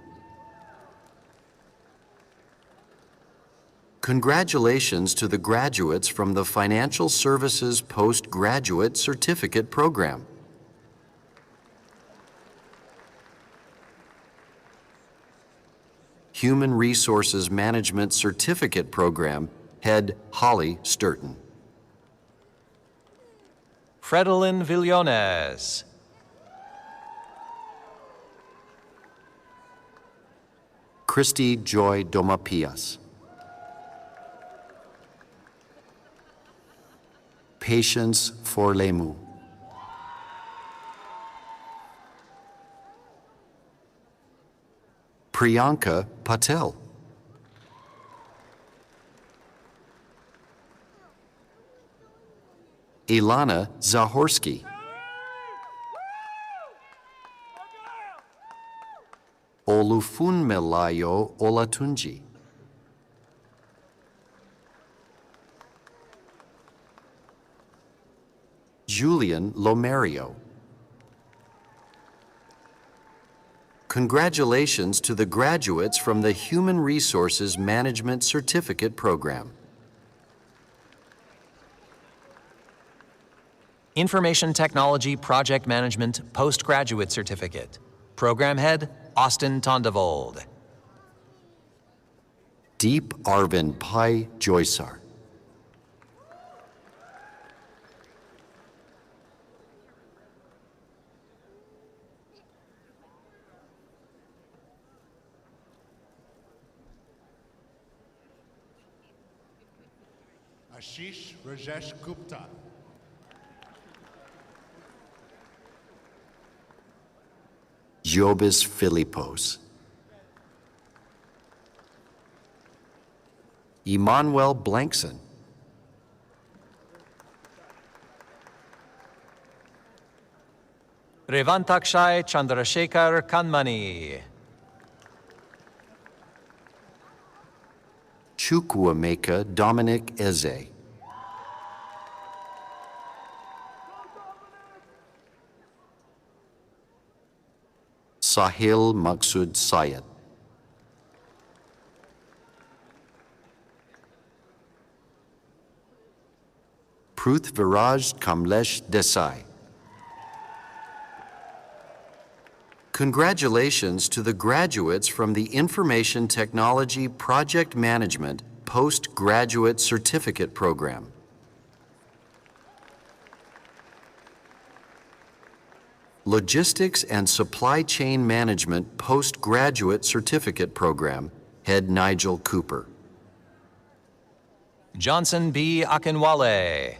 Congratulations to the graduates from the Financial Services Postgraduate Certificate Program. Human Resources Management Certificate Program, Head Holly Sturton. Fredolyn Villones. Christy Joy Domapias. Patience Forlemu. Priyanka Patel. Ilana Zahorsky. Olufunmelayo Olatunji. Julian Lomario. Congratulations to the graduates from the Human Resources Management Certificate Program. Information Technology Project Management Postgraduate Certificate. Program Head, Austin Tondavold. Deep Arvind Pai Joysar. Ashish Rajesh Gupta. Jobis Philippos. Emmanuel Blankson. Revantakshay Chandrasekhar Kanmani. Chukwuemeka Dominic Eze. Sahil Maksud Syed. Prithviraj Kamlesh Desai. Congratulations to the graduates from the Information Technology Project Management Postgraduate Certificate Program. Logistics and Supply Chain Management Postgraduate Certificate Program, Head Nigel Cooper. Johnson B. Akinwale.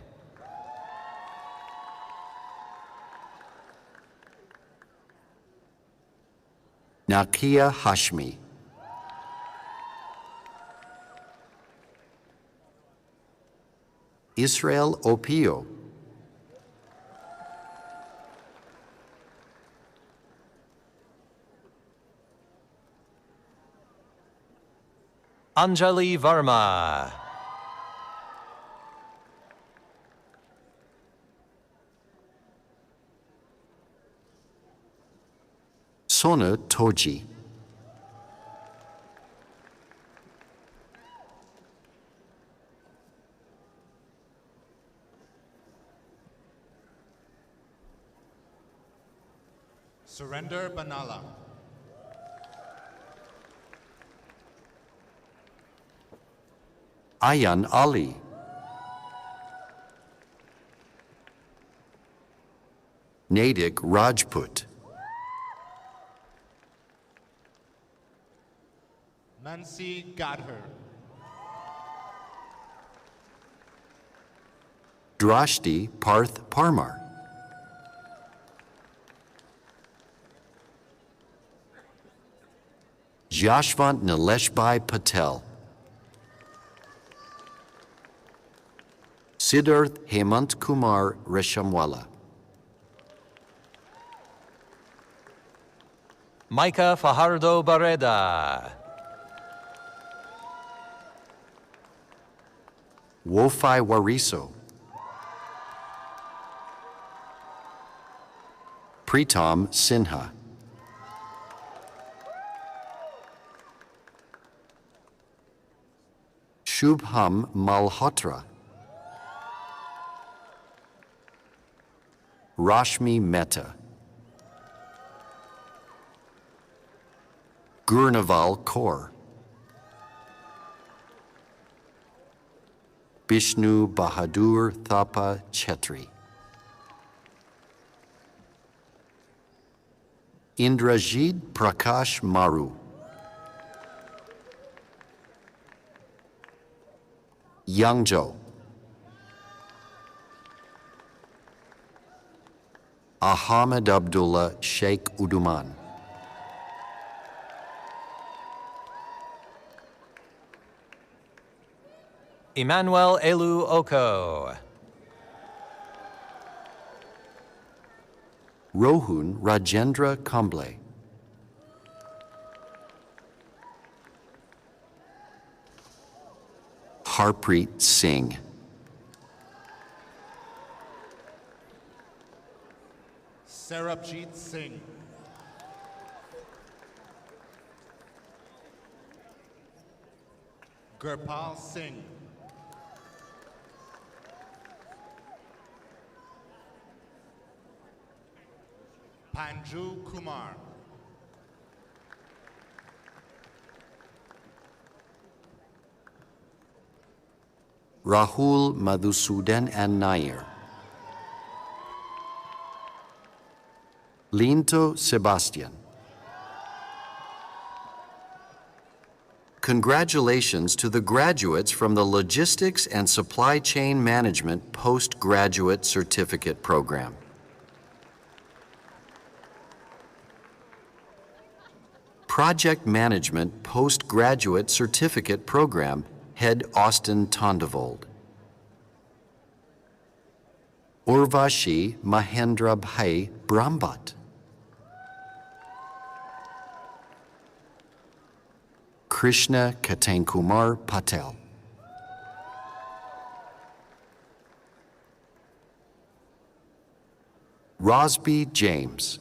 Nakia Hashmi. Israel Opio. Anjali Varma. Sona Toji. Surrender Banala. Ayan Ali. Nadic Rajput. Nancy Gadher. Drashti Parth Parmar. Jashvant Nileshbhai Patel. Siddharth Hemant Kumar Reshamwala. Micah Fajardo Barreda. Wofai Wariso. Pritam Sinha. Shubham Malhotra. Rashmi Mehta. Gurnaval Kaur. Vishnu Bahadur Thapa Chetri. Indrajit Prakash Maru. Yangzhou. Ahmed Abdullah Sheikh Uduman. Emmanuel Elu Oko. Rohun Rajendra Kamble. Harpreet Singh. Sarabjit Singh. Gurpal Singh. Panju Kumar. Rahul Madhusudan and Nair. Linto Sebastian. Congratulations to the graduates from the Logistics and Supply Chain Management Postgraduate Certificate Program. Project Management Postgraduate Certificate Program, Head Austin Tondevold. Urvashi Mahendra Bhai Brahmbat. Krishna Katankumar Patel. Rosby James.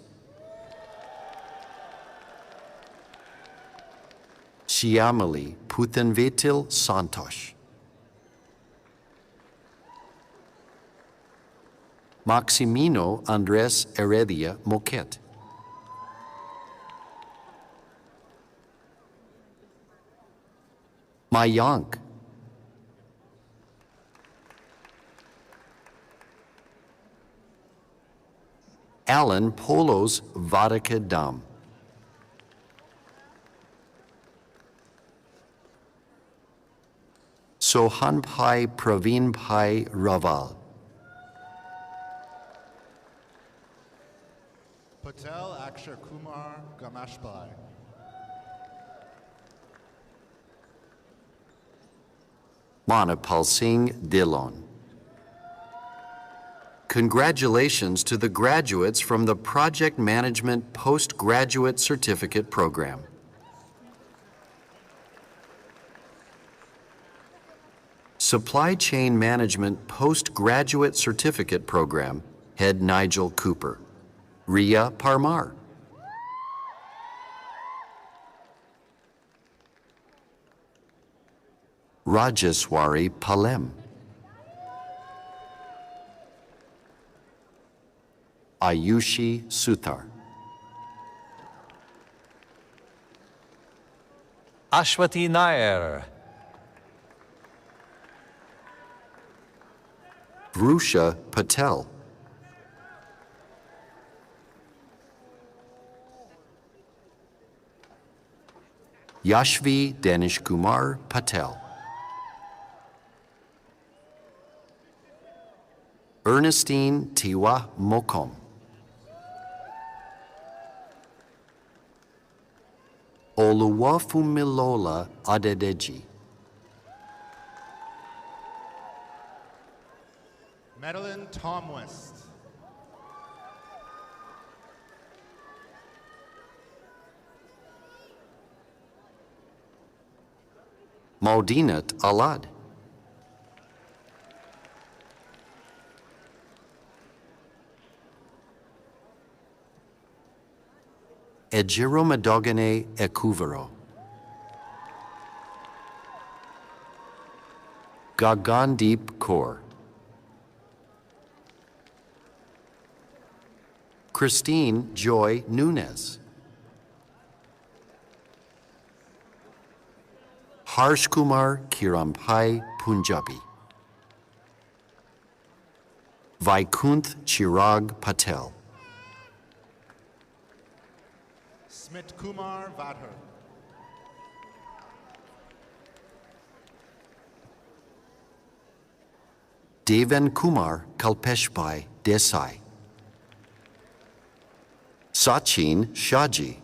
Shyamali Puthanvetil Santosh. Maximino Andres Heredia Moquet. Mayank. Alan Polos Vadakadam. Sohanpai Pravinpai Raval. Patel Akshar Kumar Gamashpai. Manapal Singh Dillon. Congratulations to the graduates from the Project Management Postgraduate Certificate Program. Supply Chain Management Postgraduate Certificate Program, Head Nigel Cooper. Ria Parmar. Rajaswari Palem. Ayushi Suthar. Ashwati Nair. Vrusha Patel. Yashvi Danish Kumar Patel. Ernestine Tiwa Mokom. Oluwafumilola Adedeji. Madeline Tomwest. Maudinat Alad. Ejiro Madogane Ekuvero. Gagandip Kaur. Christine Joy Nunez. Harsh Kumar Kirampai Punjabi. Vaikunth Chirag Patel. Smit Kumar Vadher. Devan Kumar Kalpeshbai Desai. Sachin Shaji.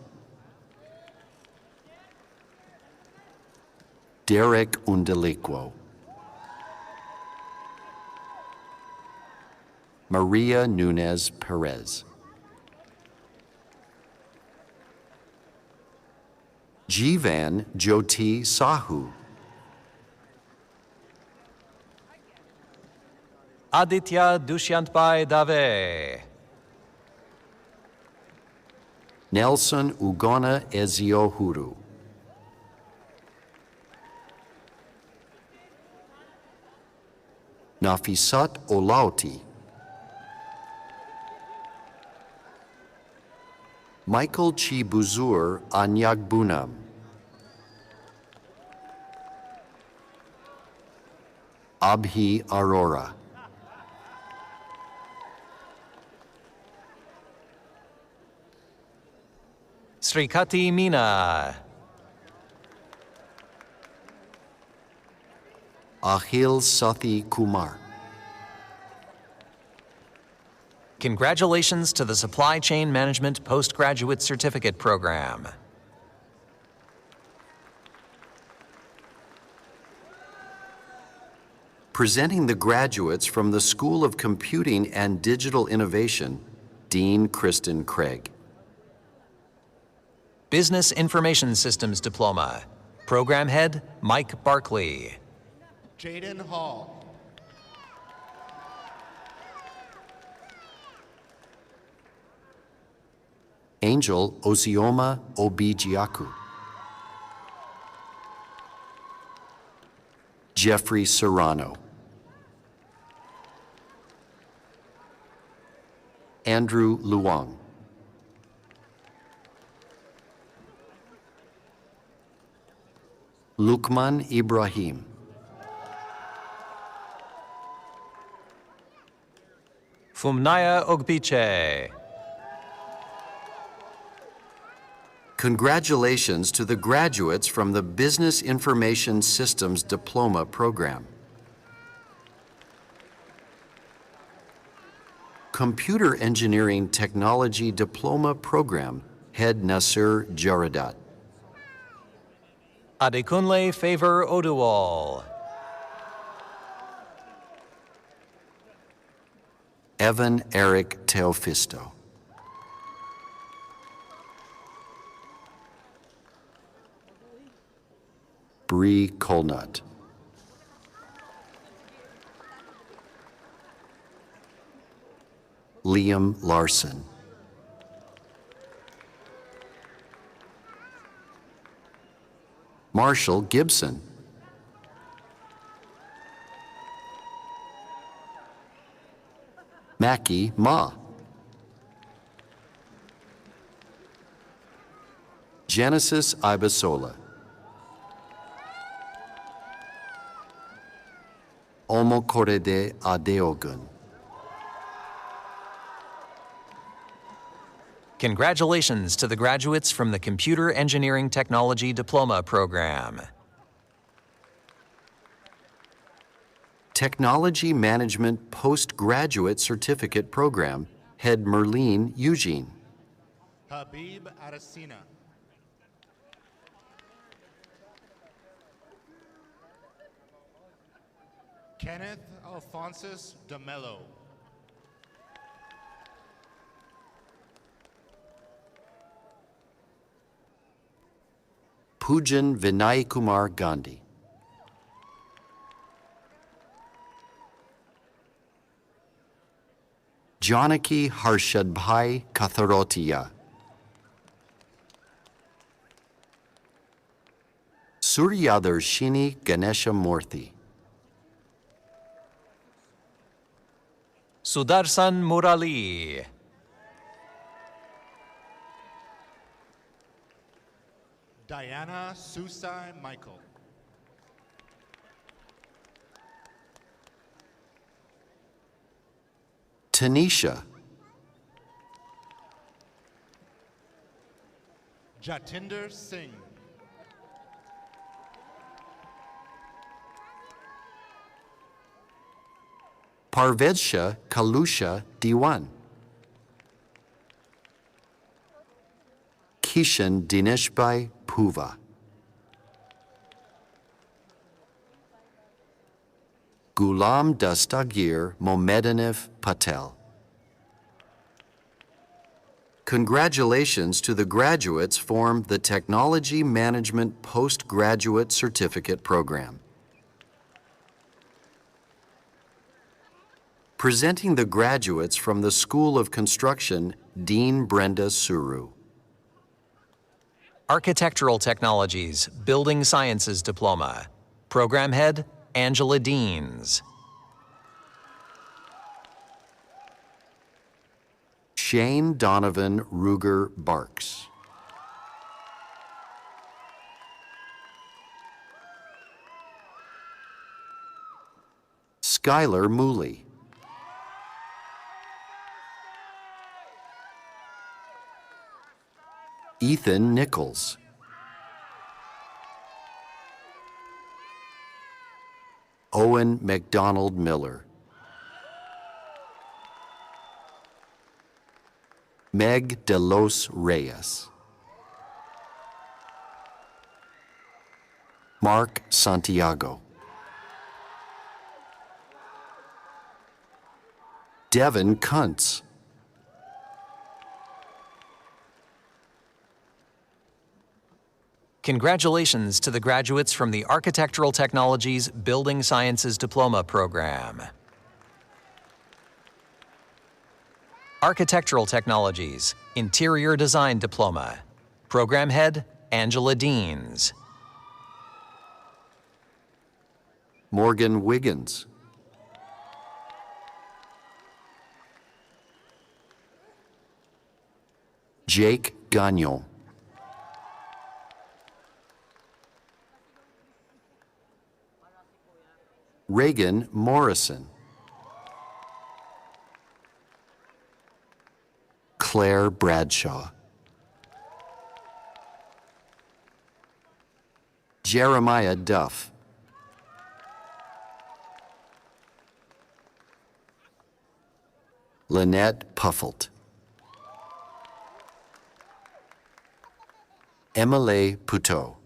Derek Undelikwo. Maria Nunez Perez. Jivan Jyoti Sahu. Aditya Dushyantbai Dave. Nelson Ugona Eziohuru. Nafisat Olauti. Michael Chibuzur Anyagbunam. Abhi Arora. Srikati Meena. Ahil Sathi Kumar. Congratulations to the Supply Chain Management Postgraduate Certificate Program. Presenting the graduates from the School of Computing and Digital Innovation, Dean Kristen Craig. Business Information Systems Diploma. Program Head, Mike Barkley. Jaden Hall. Angel Ozioma Obijiaku. Jeffrey Serrano. Andrew Luong. Lukman Ibrahim. Fumnaya Ogbiche. Congratulations to the graduates from the Business Information Systems Diploma Program. Computer Engineering Technology Diploma Program, Head Nasir Jaradat. Adekunle Favor Oduwal. Evan Eric Teofisto. Bree Colnut. Liam Larson. Marshall Gibson. Mackie Ma. Genesis Ibasola. Omokorede Adeogun. Congratulations to the graduates from the Computer Engineering Technology Diploma Program. Technology Management Postgraduate Certificate Program, Head Merlene Eugene. Habib Aracina. Kenneth Alphonsus DeMello. Pujan Vinay Kumar Gandhi. Janaki Harshadbhai Katharotia. Suryadarshini Ganesha Murthy. Sudarsan Murali. Diana Susai Michael. Tanisha. Jatinder Singh. Parvedsha Kalusha Diwan. Kishan Dineshbhai Puva. Gulam Dastagir Momedanev Patel. Congratulations to the graduates formed the Technology Management Postgraduate Certificate Program. Presenting the graduates from the School of Construction, Dean Brenda Suru. Architectural Technologies, Building Sciences Diploma. Program Head, Angela Deans. Shane Donovan Ruger Barks. Skylar Mooley. Ethan Nichols. Owen McDonald Miller. Meg De Los Reyes. Mark Santiago. Devin Kuntz. Congratulations to the graduates from the Architectural Technologies Building Sciences Diploma Program. Architectural Technologies Interior Design Diploma. Program Head, Angela Deans. Morgan Wiggins. Jake Gagnon. Reagan Morrison. Claire Bradshaw. Jeremiah Duff. Lynette Puffelt. Emily Puteau.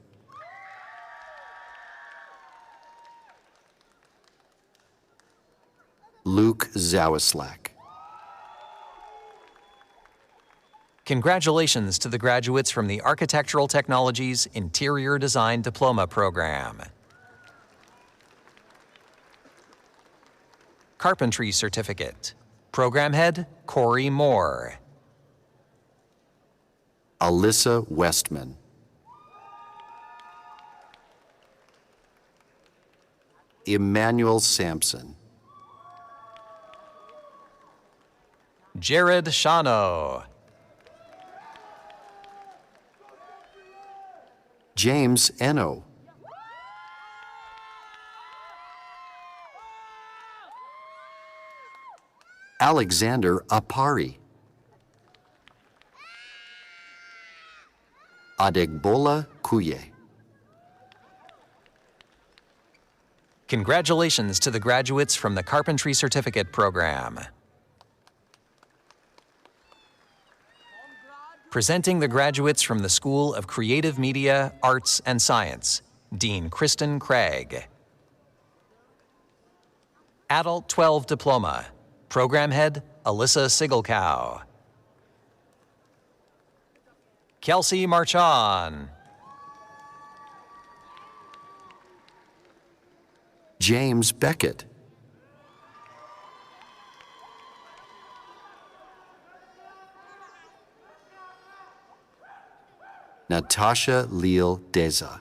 Luke Zawislak. Congratulations to the graduates from the Architectural Technologies Interior Design Diploma Program. Carpentry Certificate. Program Head, Corey Moore. Alyssa Westman. Emmanuel Sampson. Jared Shano. James Eno. Alexander Apari. Adegbola Kuye. Congratulations to the graduates from the Carpentry Certificate Program. Presenting the graduates from the School of Creative Media, Arts, and Science, Dean Kristen Craig. Adult 12 Diploma, Program Head, Alyssa Sigelkow. Kelsey Marchand. James Beckett. Natasha Leal Deza.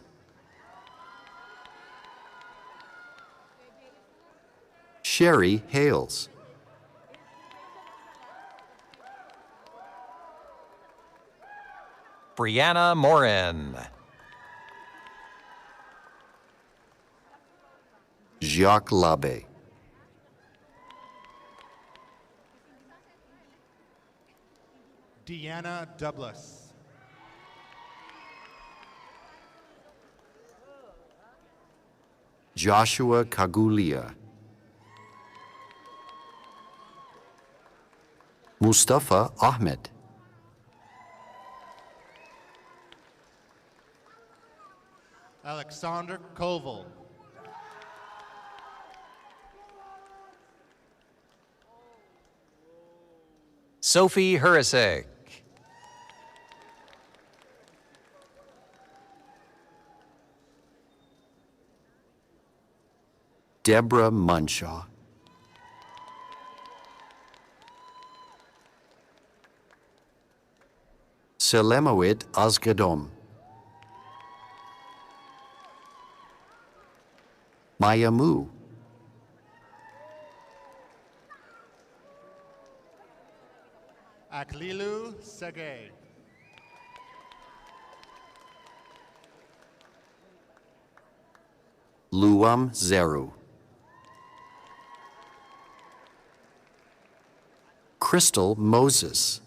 Sherry Hales. Brianna Morin. Jacques Labe. Deanna Douglas. Joshua Kagulia. Mustafa Ahmed. Alexander Koval. Sophie Hurasek. Deborah Munshaw. Selemowit Azgadom. Mayamu. Aklilu Segay. Luam Zeru. Crystal Moses.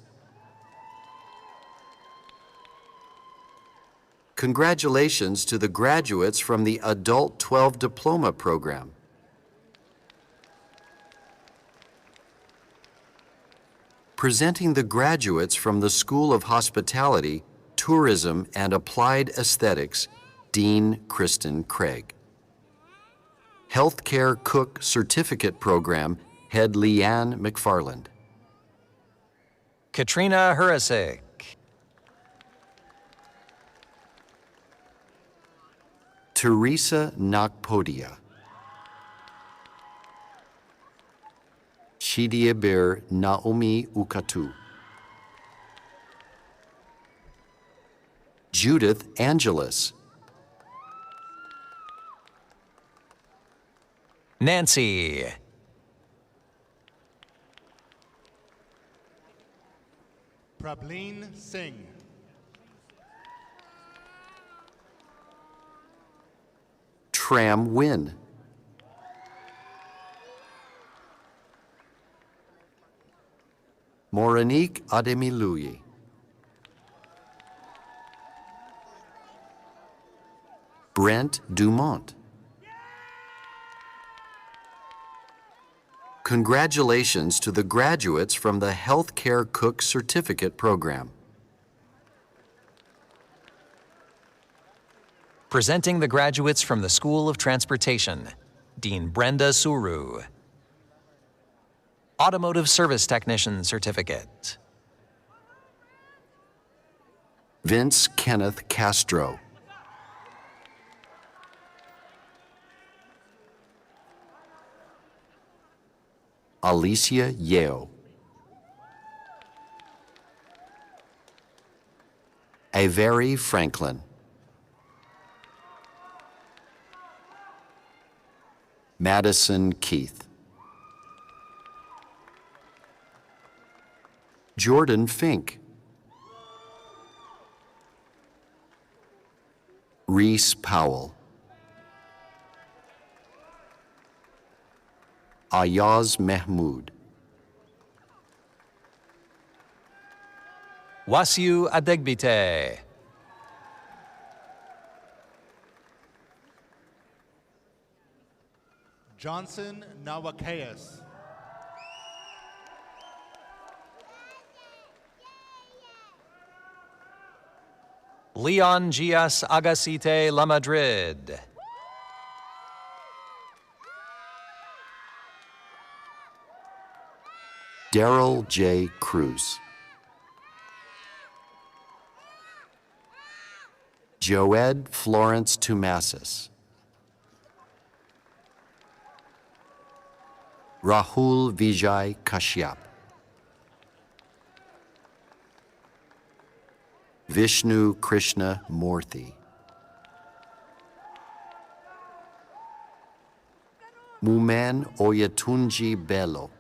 Congratulations to the graduates from the Adult 12 Diploma Program. Presenting the graduates from the School of Hospitality, Tourism, and Applied Aesthetics, Dean Kristen Craig. Healthcare Cook Certificate Program, Head Leanne McFarland. Katrina Hurasek. Teresa Nakpodia. Shidieber Naomi Ukatu. Judith Angeles. Nancy. Prableen Singh. Tram Win. Moranique Ademiluyi. Brent Dumont. Congratulations to the graduates from the Healthcare Cook Certificate Program. Presenting the graduates from the School of Transportation, Dean Brenda Suru. Automotive Service Technician Certificate. Vince Kenneth Castro. Alicia Yeo. Avery Franklin. Madison Keith. Jordan Fink. Reese Powell. Ayaz Mahmood. Wasiu Adegbite. Johnson Nawakayas. Leon Gias Agasite La Madrid. Daryl J. Cruz. Joed Florence Tumasis. Rahul Vijay Kashyap. Vishnu Krishna Murthy. Mumen Oyatunji Bello.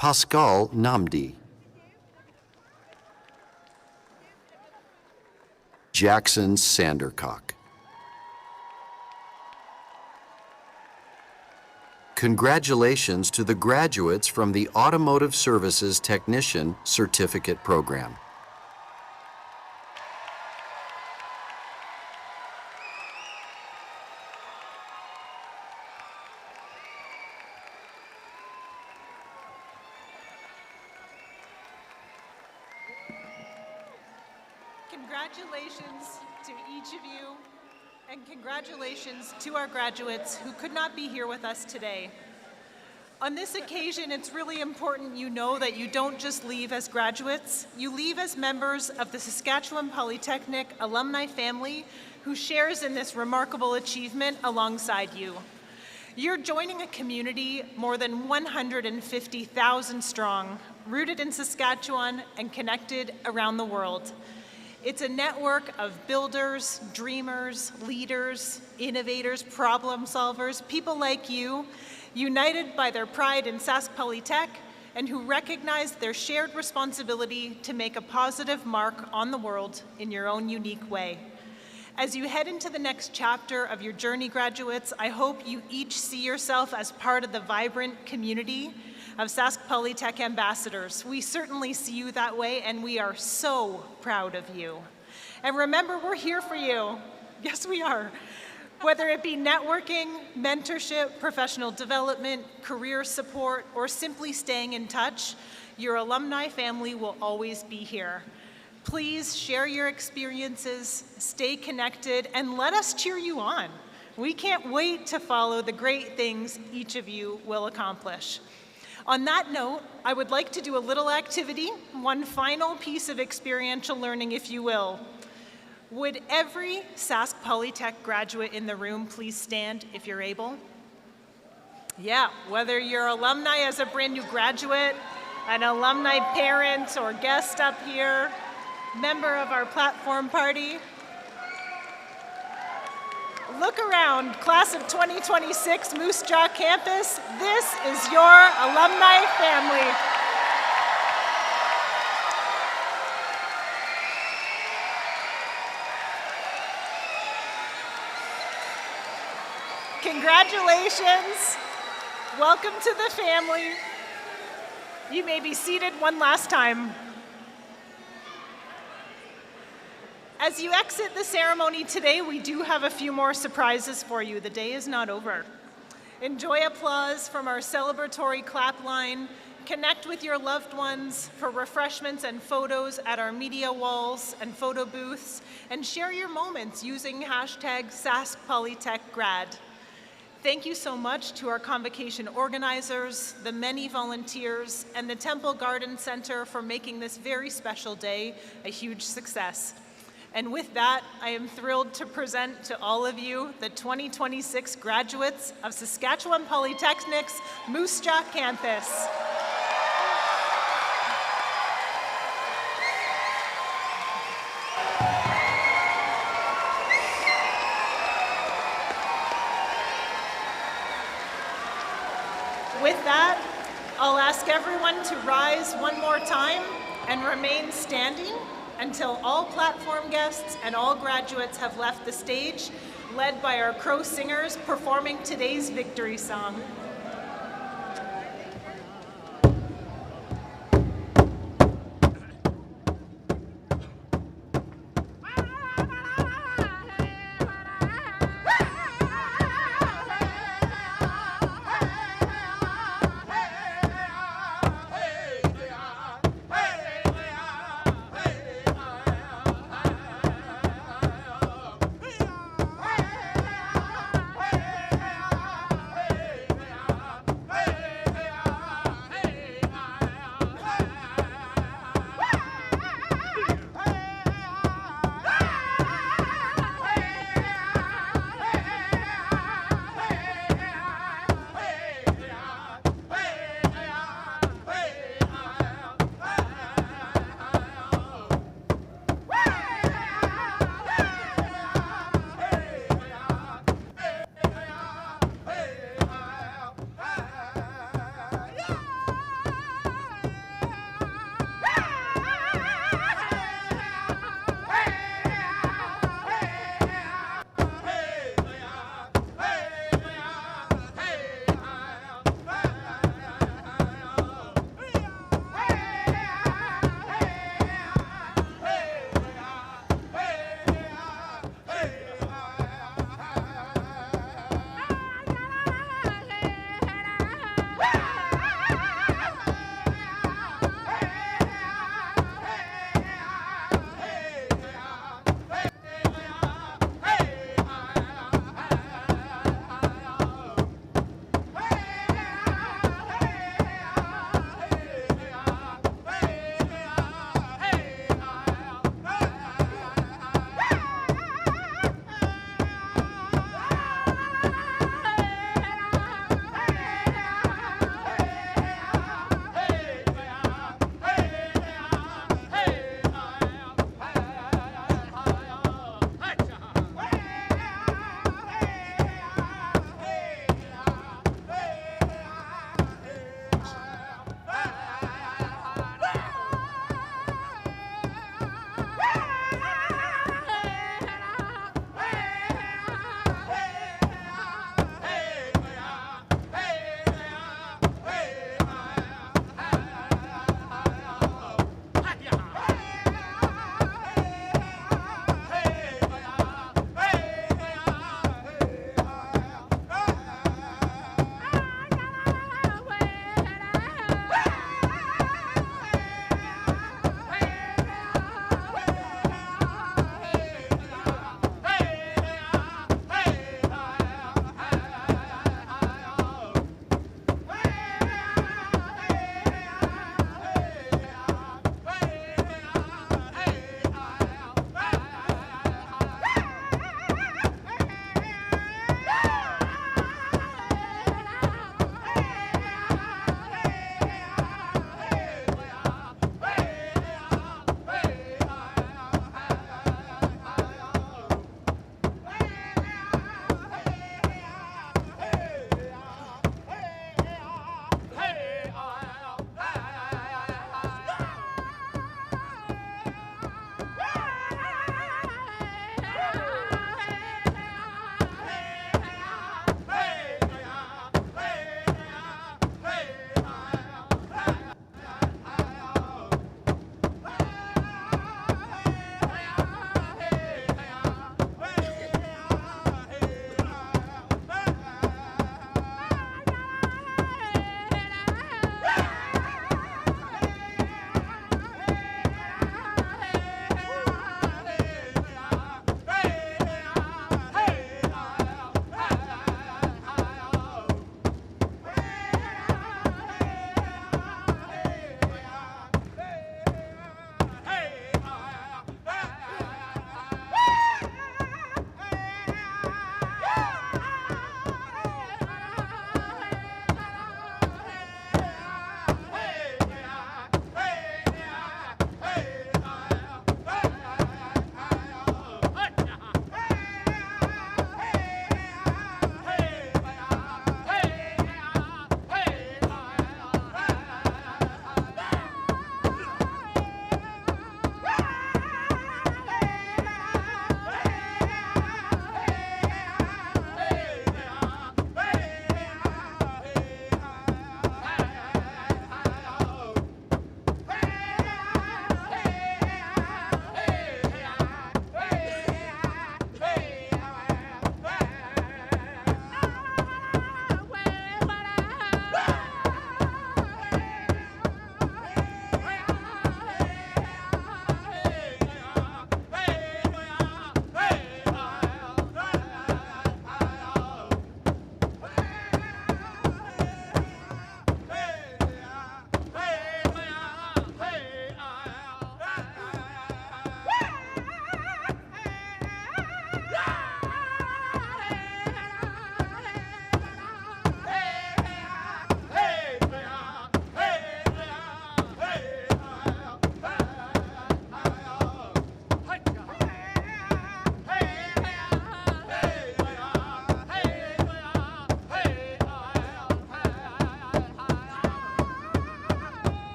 Pascal Namdi. Jackson Sandercock. Congratulations to the graduates from the Automotive Services Technician Certificate Program. Congratulations to each of you, and congratulations to our graduates who could not be here with us today. On this occasion, it's really important you know that you don't just leave as graduates, you leave as members of the Saskatchewan Polytechnic alumni family who shares in this remarkable achievement alongside you. You're joining a community more than 150,000 strong, rooted in Saskatchewan and connected around the world. It's a network of builders, dreamers, leaders, innovators, problem solvers, people like you, united by their pride in Sask Polytech and who recognize their shared responsibility to make a positive mark on the world in your own unique way. As you head into the next chapter of your journey, graduates, I hope you each see yourself as part of the vibrant community of Sask Polytech ambassadors. We certainly see you that way, and we are so proud of you. And remember, we're here for you. Yes, we are. Whether it be networking, mentorship, professional development, career support, or simply staying in touch, your alumni family will always be here. Please share your experiences, stay connected, and let us cheer you on. We can't wait to follow the great things each of you will accomplish. On that note, I would like to do a little activity, one final piece of experiential learning, if you will. Would every Sask Polytech graduate in the room please stand if you're able? Yeah, whether you're alumni as a brand new graduate, an alumni parent or guest up here, member of our platform party. Look around, class of 2026 Moose Jaw campus. This is your alumni family. Congratulations. Welcome to the family. You may be seated one last time. As you exit the ceremony today, we do have a few more surprises for you. The day is not over. Enjoy applause from our celebratory clap line. Connect with your loved ones for refreshments and photos at our media walls and photo booths, and share your moments using hashtag #SaskPolyTechGrad. Thank you so much to our Convocation organizers, the many volunteers, and the Temple Garden Center for making this very special day a huge success. And with that, I am thrilled to present to all of you the 2026 graduates of Saskatchewan Polytechnic's Moose Jaw campus. With that, I'll ask everyone to rise one more time and remain standing until all platform guests and all graduates have left the stage, led by our Crow Singers performing today's victory song.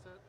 That's it.